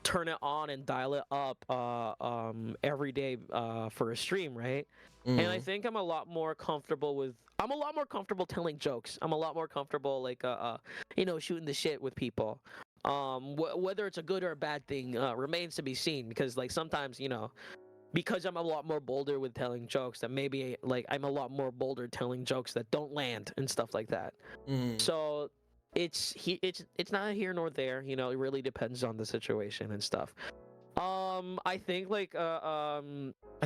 turn it on and dial it up every day for a stream, right? And I Mm. think I'm a lot more comfortable telling jokes. I'm a lot more comfortable like shooting the shit with people. Whether it's a good or a bad thing remains to be seen because like sometimes, because I'm a lot more bolder with telling jokes that maybe like I'm a lot more bolder telling jokes that don't land and stuff like that. Mm. So it's not here nor there, it really depends on the situation and stuff. I think like I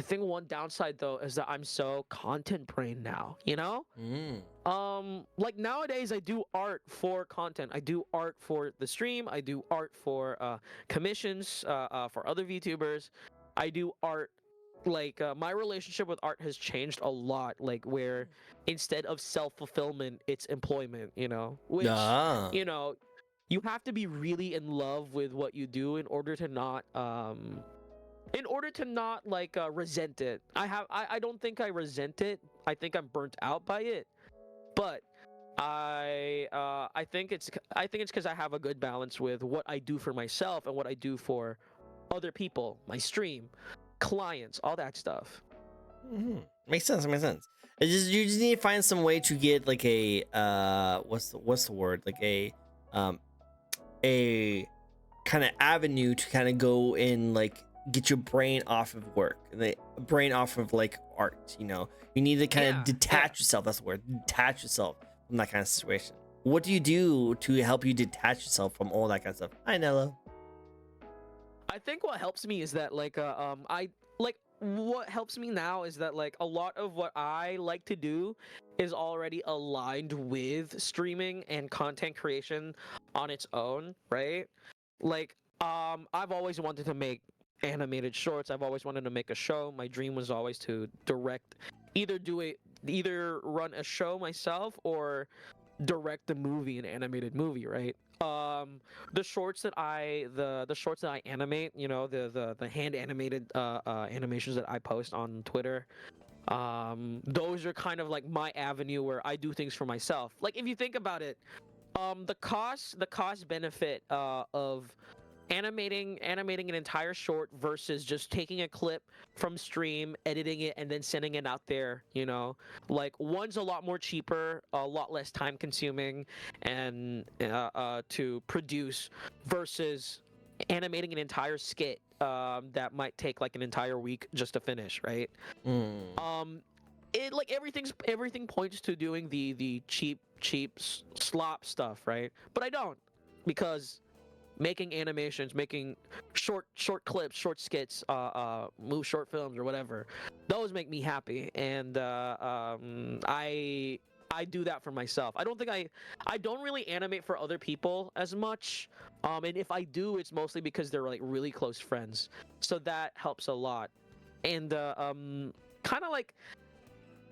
think one downside though is that I'm so content brain now, Mm. like nowadays I do art for content. I do art for the stream. I do art for commissions for other VTubers. I do art like my relationship with art has changed a lot, like where instead of self-fulfillment it's employment, which Ah. you know you have to be really in love with what you do in order to not like resent it. I don't think I resent it. I think I'm burnt out by it, but I think it's because I have a good balance with what I do for myself and what I do for other people, my stream, clients, all that stuff. Hmm. Makes sense. Makes sense. You just need to find some way to get like a what's the word, like um a kind of avenue to kind of go in, like get your brain off of work, the brain off of like art. You need to kind of Yeah, detach yourself. That's the word. Detach yourself from that kind of situation. What do you do to help you detach yourself from all that kind of stuff? Hi, Nello. I think what helps me is that like I like what helps me now is that like a lot of what I like to do is already aligned with streaming and content creation on its own, right? Like I've always wanted to make animated shorts. I've always wanted to make a show. My dream was always to direct, either run a show myself or direct a movie, an animated movie, right? The shorts that the shorts that I animate, the hand animated animations that I post on Twitter, those are kind of like my avenue where I do things for myself. Like if you think about it, the cost benefit of animating an entire short versus just taking a clip from stream, editing it, and then sending it out there, like one's a lot more cheaper, a lot less time consuming and to produce versus animating an entire skit that might take like an entire week just to finish, right? Mm. It like everything points to doing the cheap slop stuff, right? But I don't, because making animations, making short clips, short skits, move short films or whatever, those make me happy, and I do that for myself. I don't really animate for other people as much, and if I do, it's mostly because they're like really close friends, so that helps a lot, and kind of like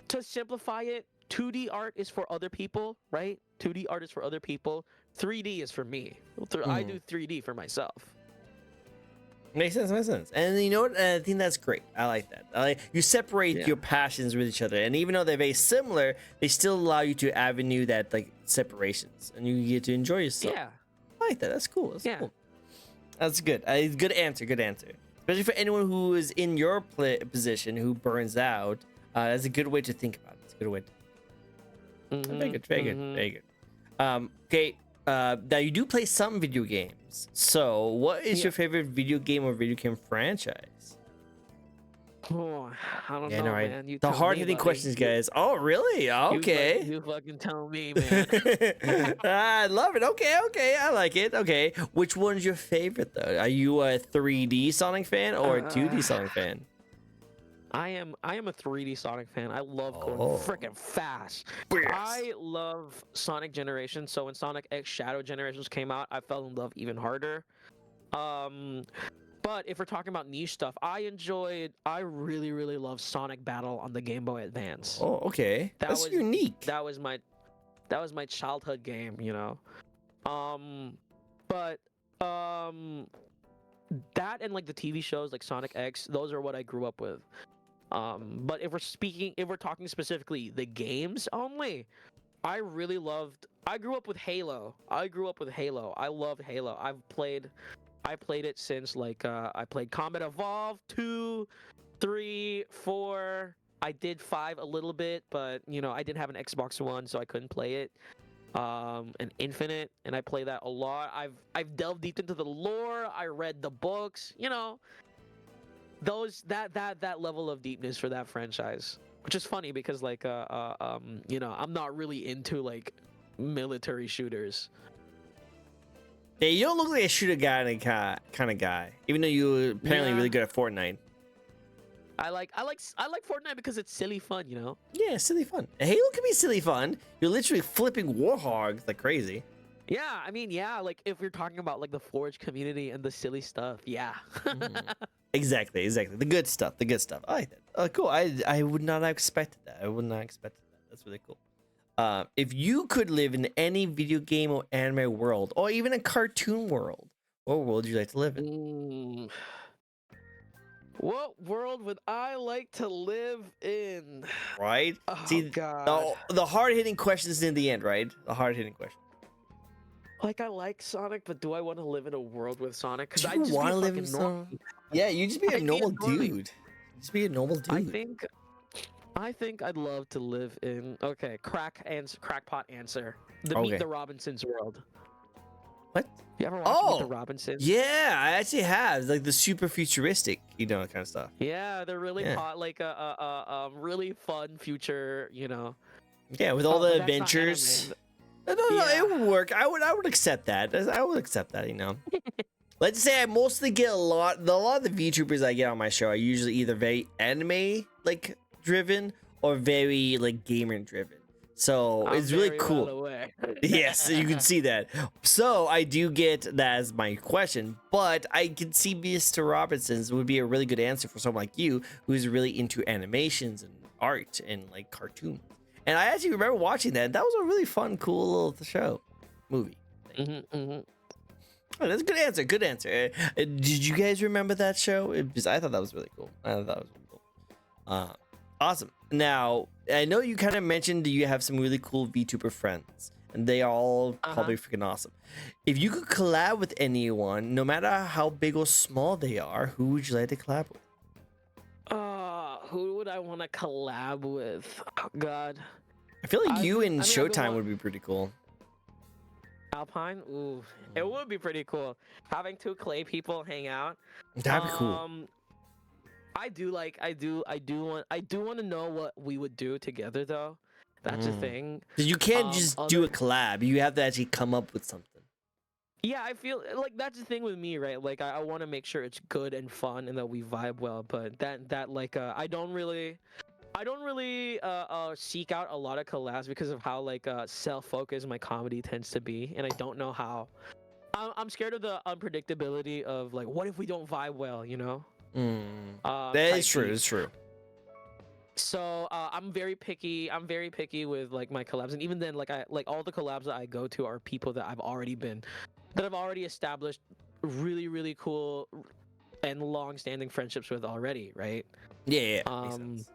to simplify it, 2D art is for other people, right? 2D art is for other people. 3D is for me. I Mm. do 3D for myself. Makes sense, makes sense. And you know what? I think that's great. I like that. You separate Yeah. your passions with each other, and even though they're very similar, they still allow you to avenue that like separations, and you get to enjoy yourself. Yeah. I like that. That's cool. That's Yeah. cool. That's good. Good answer. Good answer. Especially for anyone who is in your position who burns out. That's a good way to think about it. It's a good way. Very good. Very good. Very good. Okay. Now you do play some video games. So, what is your favorite video game or video game franchise? Oh, I don't Yeah, know, no, right. man. You The tell me, hard-hitting buddy. questions, guys. Oh, really? Okay. You fucking tell me, man. I love it. Okay, okay. I like it. Okay. Which one's your favorite though? Are you a 3D Sonic fan or a 2D Sonic fan? I am a 3D Sonic fan. I love going freaking fast. Yes. I love Sonic Generations. So when Sonic X Shadow Generations came out, I fell in love even harder. But if we're talking about niche stuff, I really, really love Sonic Battle on the Game Boy Advance. Oh, okay. That's unique. That was my childhood game, you know. But that and like the TV shows like Sonic X, those are what I grew up with. But if we're talking specifically the games only, I grew up with Halo. I loved Halo. I played it since like I played Combat Evolved 2, 3, 4. I did 5 a little bit, but you know, I didn't have an Xbox One, so I couldn't play it. And Infinite, and I play that a lot. I've delved deep into the lore. I read the books, you know. That level of deepness for that franchise, which is funny because like you know, I'm not really into like military shooters. Yeah, you don't look like a shooter guy kind of guy, even though you're apparently really good at Fortnite. I like Fortnite because it's silly fun, you know. Yeah, silly fun. Halo can be silly fun. You're literally flipping warhogs like crazy. Yeah, I mean, yeah, like if we're talking about like the Forge community and the silly stuff, yeah. Exactly. The good stuff. I like that. Oh, cool. I would not have expected that. That's really cool. If you could live in any video game or anime world, or even a cartoon world, what world would you like to live in? What world would I like to live in? Right? Oh, See, God. the hard-hitting questions in the end, right? The hard-hitting question. Like, I like Sonic, but do I want to live in a world with Sonic? Because Do I you just want to be live in fucking normal. Yeah, you just be a I'd be normal annoying. dude. Just be a normal dude. I think I'd love to live in crackpot answer. Okay. Meet the Robinsons world. What? You ever watch Meet the Robinsons? Yeah, I actually have. Like the super futuristic, you know, kind of stuff. Yeah, they're really hot, like a really fun future, you know. Yeah, with all the but that's not adventures. anime. No, it would work. I would accept that. I would accept that, you know. Let's say I mostly get a lot of the VTubers I get on my show are usually either very anime like driven or very like gamer driven. So it's really cool. Well aware. Yes, you can see that. So I do get that as my question, but I can see Mr. Robinson's would be a really good answer for someone like you who's really into animations and art and like cartoons. And I actually remember watching that. That was a really fun, cool little show, movie. Oh, that's a good answer. Good answer. Did you guys remember that show? Because I thought that was really cool. Awesome. Now, I know you kind of mentioned that you have some really cool VTuber friends, and they are all probably freaking awesome. If you could collab with anyone, no matter how big or small they are, who would you like to collab with? Who would I want to collab with? Oh, God. I feel like you and I've been Showtime would be pretty cool. Alpine? Ooh, it would be pretty cool. Having 2 clay people hang out. That'd be cool. I do want to know what we would do together though. That's the thing. You can't just do a collab. You have to actually come up with something. Yeah, I feel like that's the thing with me, right? Like I want to make sure it's good and fun and that we vibe well, but that like I don't really seek out a lot of collabs because of how like self-focused my comedy tends to be, and I don't know how. I'm scared of the unpredictability of like, what if we don't vibe well, you know? That is true. It's true. So I'm very picky with like my collabs, and even then, like all the collabs that I go to are people that I've already established really, really cool and long-standing friendships with already, right? Yeah, makes sense.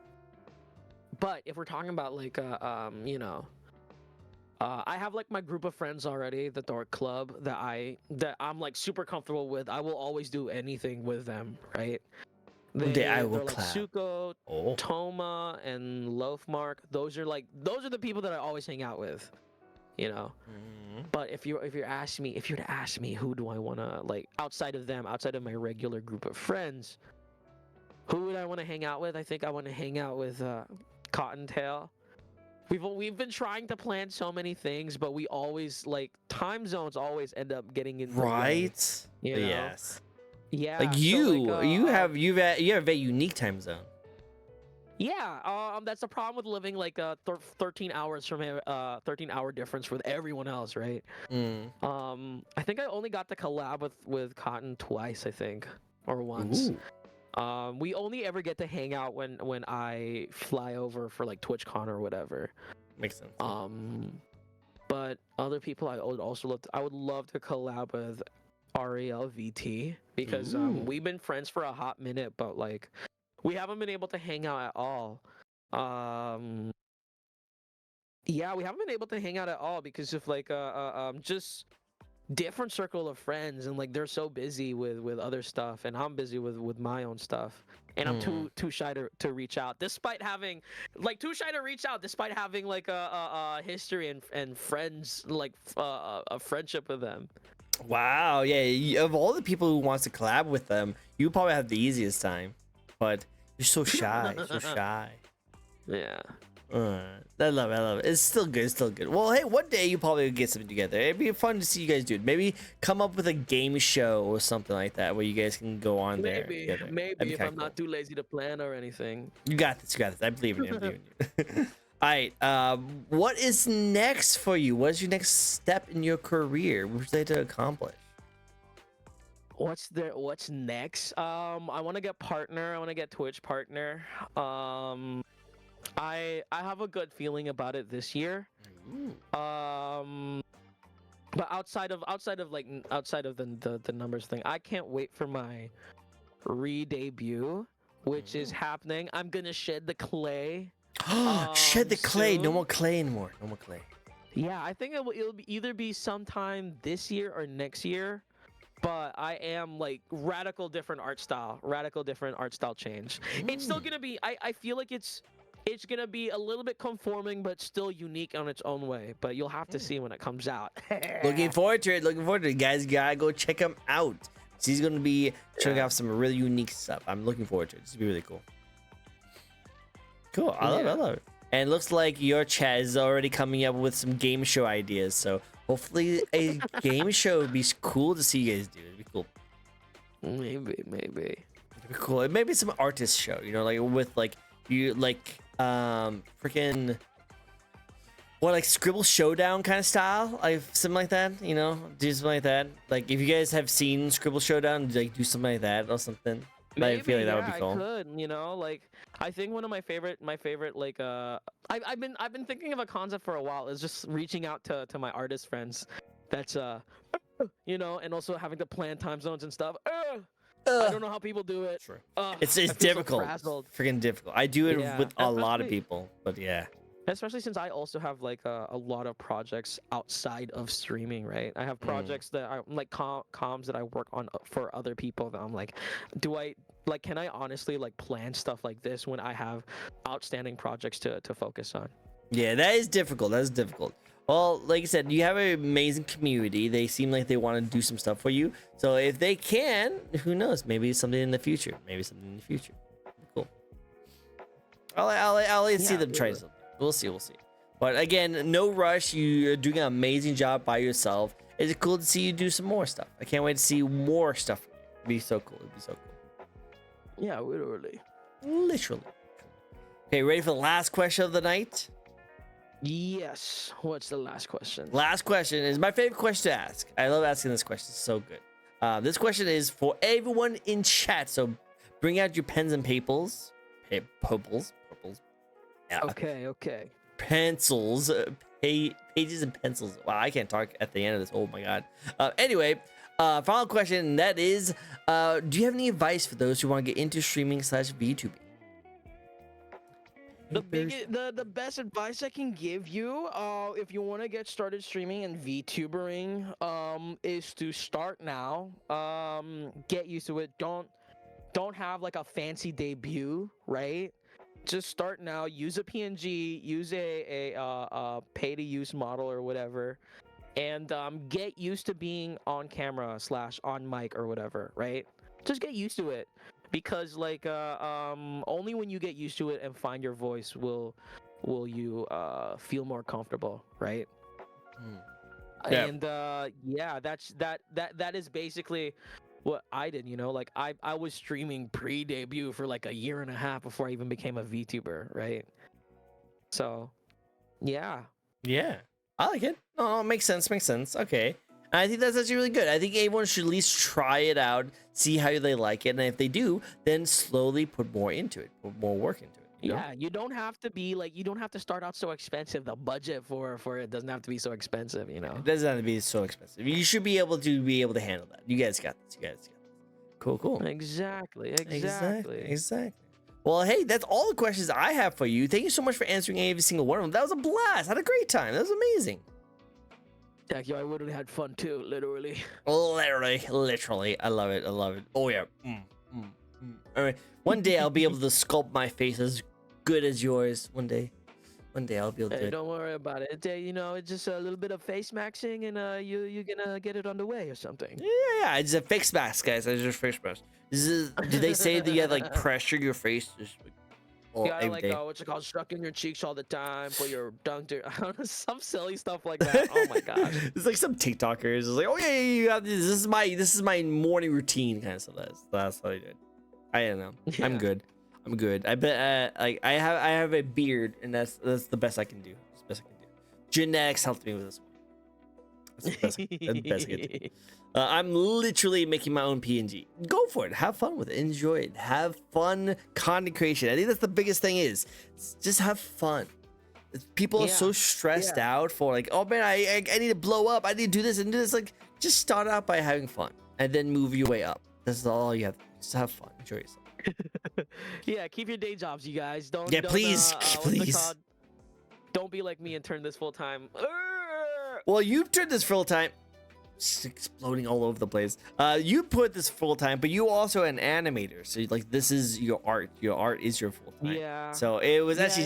But if we're talking about like you know, I have like my group of friends already, the Dork Club, that I'm like super comfortable with. I will always do anything with them, right? One day I will They're like clap. Suko, Oh, Toma, and Loafmark. Those are the people that I always hang out with, you know. But if you're to ask me who do I wanna like outside of them, outside of my regular group of friends, who would I want to hang out with? I think I want to hang out with Cottontail. We've been trying to plan so many things, but we always like time zones always end up getting in the way, right. you know? Yes. Like Yeah. So like you have a very unique time zone. yeah, that's the problem with living like 13 hours from a 13-hour difference with everyone else, right? Mm. I think I only got to collab with Cotton twice, I think, or once. Ooh. We only ever get to hang out when I fly over for like TwitchCon or whatever. Makes sense. But other people I would also I would love to collab with Ariel VT because Ooh. we've been friends for a hot minute, but like we haven't been able to hang out at all. Yeah, we haven't been able to hang out at all because of like just different circle of friends, and like they're so busy with other stuff, and I'm busy with my own stuff, and I'm too shy to reach out despite having like a history and friends like a friendship with them. Wow. Yeah. Of all the people who wants to collab with them, you probably have the easiest time, but you're so shy. So shy. Yeah. I love it. I love it. It's still good. It's still good. Well, hey, one day you probably get something together. It'd be fun to see you guys do it. Maybe come up with a game show or something like that where you guys can go on there. Together. Maybe if I'm not too lazy to plan or anything. You got this. You got this. I believe in you. I believe in you. All right. What is next for you? What is your next step in your career? What would you like to accomplish? What's next? I want to get partner. I want to get Twitch partner. I have a good feeling about it this year. But outside of the numbers thing, I can't wait for my re-debut, which is happening. I'm gonna shed the clay. Shed the clay. Soon. No more clay anymore. No more clay. Yeah, I think it'll either be sometime this year or next year. But I am like radical different art style change. It's still gonna be. I feel like it's gonna be a little bit conforming, but still unique on its own way. But you'll have to see when it comes out. Looking forward to it. Looking forward to it, guys. Gotta go check him out. He's gonna be showing off some really unique stuff. I'm looking forward to it. It's gonna be really cool. Cool. I love it. I love it. And it looks like your chat is already coming up with some game show ideas. So hopefully a game show would be cool to see you guys do. It'd be cool. Maybe. It'd be cool. Maybe some artist show. You know, like with like you like freaking what, like Scribble Showdown kind of style, like something like that, you know, do something like that. Like if you guys have seen Scribble Showdown, like do something like that or something. Maybe, I feel like that would be cool. I could, you know, like I think one of my favorite like I've been thinking of a concept for a while is just reaching out to my artist friends. That's you know, and also having to plan time zones and stuff. I don't know how people do it. Sure. It's difficult. So freaking difficult. I do it with a lot of people, but yeah. Especially since I also have like a lot of projects outside of streaming, right? I have projects that are like comms that I work on for other people that I'm like, can I honestly like plan stuff like this when I have outstanding projects to focus on? Yeah, that is difficult. That is difficult. Well, like I said, you have an amazing community. They seem like they want to do some stuff for you. So if they can, who knows? Maybe something in the future. Cool. I'll see them try something. We'll see. But again, no rush. You're doing an amazing job by yourself. It's cool to see you do some more stuff. I can't wait to see more stuff from you. It'd be so cool. Yeah, literally. Okay, ready for the last question of the night? Yes. What's the last question? Last question is my favorite question to ask. I love asking this question. It's so good. This question is for everyone in chat. So bring out your pens and papers. Purples. Yeah. Okay. Pencils. Pages and pencils. Wow, I can't talk at the end of this. Oh my god. Anyway, Final question, and that is, do you have any advice for those who want to get into streaming / VTubing? The best advice I can give you, if you want to get started streaming and VTubering, is to start now. Get used to it. Don't have like a fancy debut, right? Just start now. Use a PNG. Use a pay to use model or whatever, and get used to being on camera / on mic or whatever, right? Just get used to it. Because like only when you get used to it and find your voice will you feel more comfortable, right? Yeah. And yeah, that is basically what I did, you know. Like I was streaming pre-debut for like a year and a half before I even became a VTuber, right? So yeah. Yeah, I like it. Oh, makes sense. Makes sense. Okay. I think that's actually really good. I think everyone should at least try it out, see how they like it, and if they do, then slowly put more into it, put more work into it. You know? Yeah, you don't have to be like, you don't have to start out so expensive. The budget for it doesn't have to be so expensive, you know. It doesn't have to be so expensive. You should be able to handle that. You guys got this. You guys got this. Cool. Exactly. Well, hey, that's all the questions I have for you. Thank you so much for answering every single one of them. That was a blast. I had a great time. That was amazing. Heck, yo, I would have had fun too, literally. Literally. I love it. Oh yeah. All right. One day I'll be able to sculpt my face as good as yours. One day I'll be able to. Hey, don't worry about it. You know, it's just a little bit of face maxing, and you're gonna get it underway or something. Yeah. It's a face mask, guys. It's just face mask. Did they say that you had like pressure your face just like You gotta like what's it called, suck in your cheeks all the time, put your dunk to some silly stuff like that. Oh my gosh. It's like some TikTokers. It's like, oh yeah, you have this. This is my morning routine kind of stuff. That's what I did. I don't know. Yeah. I'm good. I bet like I have a beard, and that's the best I can do. That's the best I can do. Genetics helped me with this one. That's the best I can do. I'm literally making my own PNG. Go for it. Have fun with it. Enjoy it. Have fun content creation. I think that's the biggest thing is just have fun. People are so stressed out for like, oh man, I need to blow up. I need to do this and do this. Like, just start out by having fun and then move your way up. That's all you have. Just have fun. Enjoy yourself. Yeah, keep your day jobs, you guys. Don't. Please. Don't be like me and turn this full time. Well, you turned this full time. Just exploding all over the place. You put this full time, but you also an animator. So like this is your art. Your art is your full time. Yeah. So it was actually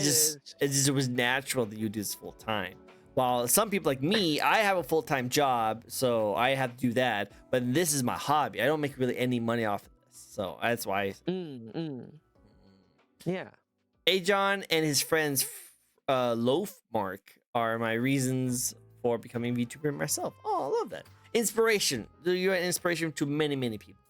it was natural that you do this full time. While some people like me, I have a full time job, so I have to do that. But this is my hobby. I don't make really any money off of this, so that's why. Yeah. Ajon and his friends, Loaf Mark, are my reasons for becoming a VTuber myself. Oh, I love that. Inspiration. You're an inspiration to many, many people.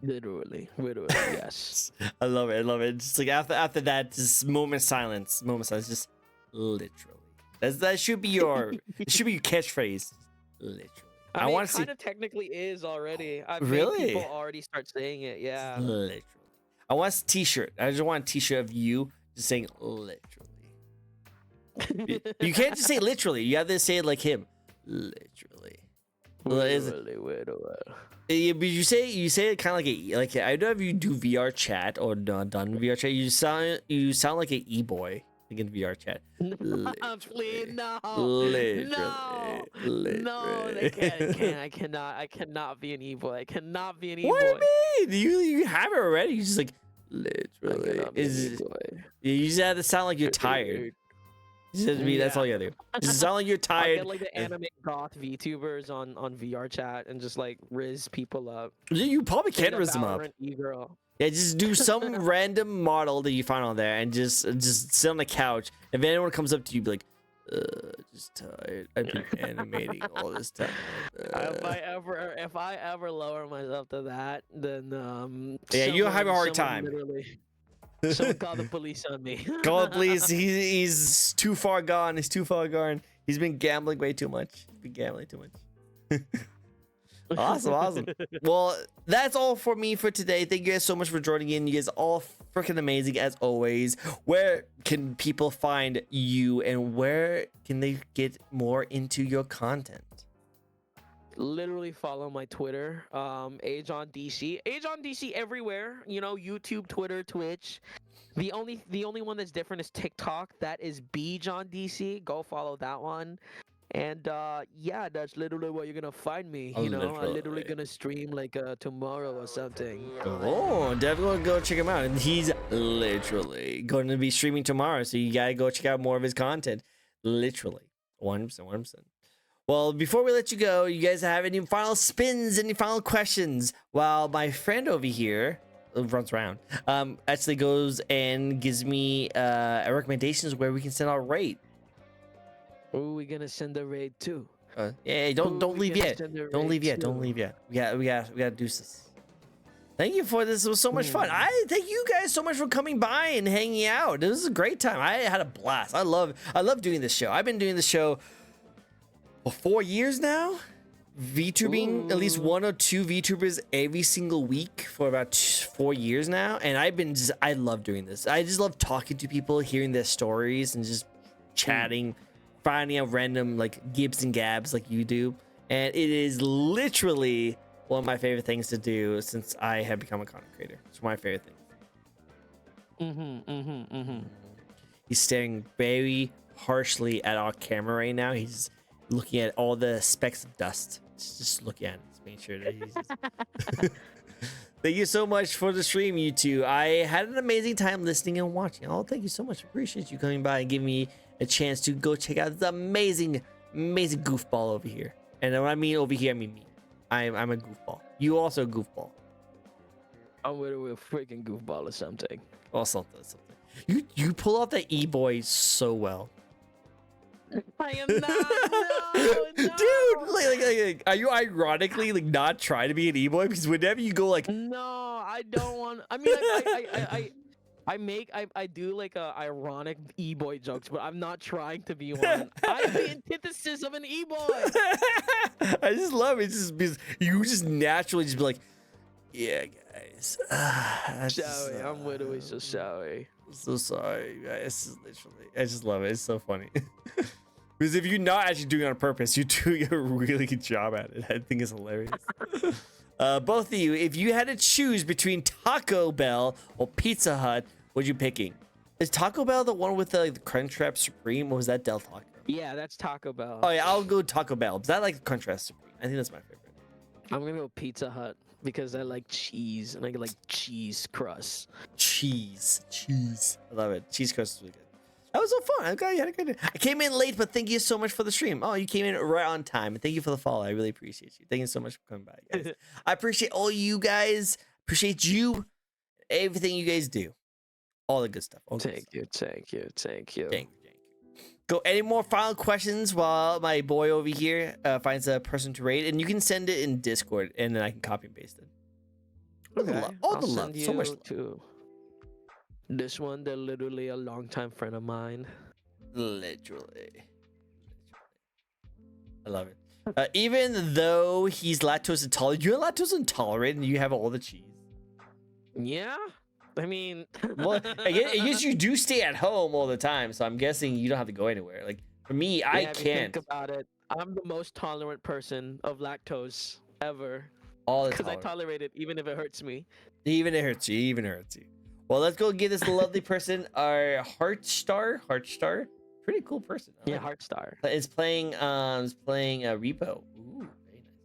Literally, yes. I love it. Just like after that, just moment of silence. Just literally. That should be your catchphrase. Literally. I want to see. It kind of technically is already. I've made people already start saying it. Yeah. Literally. I want a T-shirt. I just want a T-shirt of you just saying literally. You can't just say literally. You have to say it like him. Literally. You say it kind of like I don't know if you do VR chat or done VR chat. You sound like an e-boy like in VR chat. Please, no. Literally. No, I cannot be an e-boy. I cannot be an e-boy. What do you mean? You have it already. You just like literally. You just have to sound like you're tired. That's all you gotta do. Just sound like you're tired. Get like the anime goth VTubers on VR chat and just like riz people up. You probably can riz them up. E-girl. Yeah, just do some random model that you find on there and just sit on the couch. If anyone comes up to you, be like, just tired. I've been animating all this time. If I ever lower myself to that, then yeah, you'll have a hard time. Someone call the police on me. Call the police. He's too far gone. He's been gambling way too much. Awesome. Well, that's all for me for today. Thank you guys so much for joining in. You guys are all freaking amazing as always. Where can people find you and where can they get more into your content? literally follow my Twitter, Age on DC. Age on DC everywhere. You know, YouTube, Twitter, Twitch. The only one that's different is TikTok. That is Beej on DC. Go follow that one. And yeah, that's literally where you're gonna find me. You know, I'm literally gonna stream like tomorrow or something. Oh, definitely go check him out. And he's literally going to be streaming tomorrow, so you gotta go check out more of his content. Literally, 100%, 100%. Well, before we let you go, you guys have any final spins, any final questions? While my friend over here runs around, actually goes and gives me recommendations where we can send our raid. Who are we gonna send a raid to? Yeah, don't leave yet. Don't leave yet. Don't leave yet. We gotta do this. Thank you for this. It was so much fun. I thank you guys so much for coming by and hanging out. This is a great time. I had a blast. I love doing this show. I've been doing this show for 4 years now. VTubing at least 1 or 2 VTubers every single week for about 4 years now, and I love doing this. I just love talking to people, hearing their stories, and just chatting, finding out random like gibs and gabs like you do. And it is literally one of my favorite things to do since I have become a content creator. It's my favorite thing. He's staring very harshly at our camera right now. He's looking at all the specks of dust. Just looking at it, just making sure that he's Thank you so much for the stream, you two. I had an amazing time listening and watching. Oh, thank you so much. Appreciate you coming by and giving me a chance to go check out this amazing goofball over here. And when I mean over here, I mean me. I'm a goofball. You also a goofball. I'm literally a freaking goofball or something. Or something. You pull off that e-boy so well. I am not. No. Dude, like, are you ironically like not trying to be an e-boy? Because whenever you go like, no, I don't want. I mean, I do like ironic e-boy jokes, but I'm not trying to be one. I'm the antithesis of an e-boy. I just love it. Just because you just naturally just be like, yeah, guys. Sorry, I'm literally so sorry. So sorry, guys. Literally, I just love it. It's so funny. Because if you're not actually doing it on purpose, you're doing a really good job at it. I think it's hilarious. Both of you, if you had to choose between Taco Bell or Pizza Hut, what you picking? Is Taco Bell the one with the Crunchwrap Supreme, or was that Del Taco? Yeah, that's Taco Bell. Oh yeah, I'll go Taco Bell. But I like Crunchwrap Supreme. I think that's my favorite. I'm gonna go Pizza Hut because I like cheese and I like cheese crust. Cheese. I love it. Cheese crust is really good. That was so fun. Okay, you had a good day. I came in late, but thank you so much for the stream. Oh, you came in right on time. And thank you for the follow. I really appreciate you. Thank you so much for coming by, guys. I appreciate all you guys. Appreciate you. Everything you guys do. All the good stuff. Thank you. Thank you. Go. Any more final questions while my boy over here finds a person to raid? And you can send it in Discord, and then I can copy and paste it. All the love. So much love. To this one, they're literally a longtime friend of mine. Literally. I love it. Even though he's lactose intolerant, you're lactose intolerant and you have all the cheese. Yeah? I mean... Well, I guess you do stay at home all the time, so I'm guessing you don't have to go anywhere. Like, for me, I can't. Think about it. I'm the most tolerant person of lactose ever. All the time. Because I tolerate it even if it hurts me. Even if it hurts you. Well, let's go give this lovely person our heart star. Pretty cool person. Yeah, heart star. It's playing Repo. Ooh, very nice.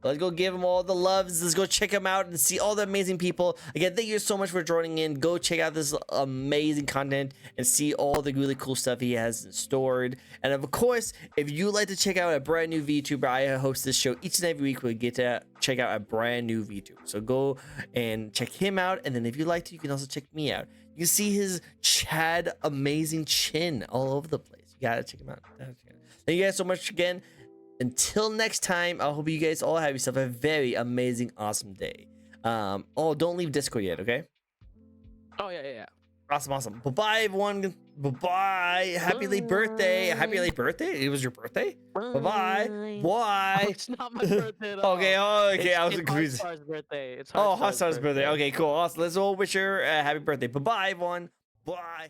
Let's go give him all the loves. Let's go check him out and see all the amazing people. Again, thank you so much for joining in. Go check out this amazing content and see all the really cool stuff he has stored. And of course, if you like to check out a brand new VTuber, I host this show each and every week. We get to check out a brand new VTuber. So go and check him out. And then if you like to, you can also check me out. You can see his Chad amazing chin all over the place. You gotta check him out. Thank you guys so much again. Until next time, I hope you guys all have yourself a very amazing, awesome day. Oh, don't leave Discord yet, okay? Oh, yeah. Awesome. Bye-bye, everyone. Bye-bye. Happy late birthday. Happy late birthday? It was your birthday? Bye-bye. Why? Oh, it's not my birthday at all. Okay, I was confused. Hotstar's birthday. It's Hotstar's birthday. Okay, cool. Awesome. Let's all wish her a happy birthday. Bye-bye, everyone. Bye.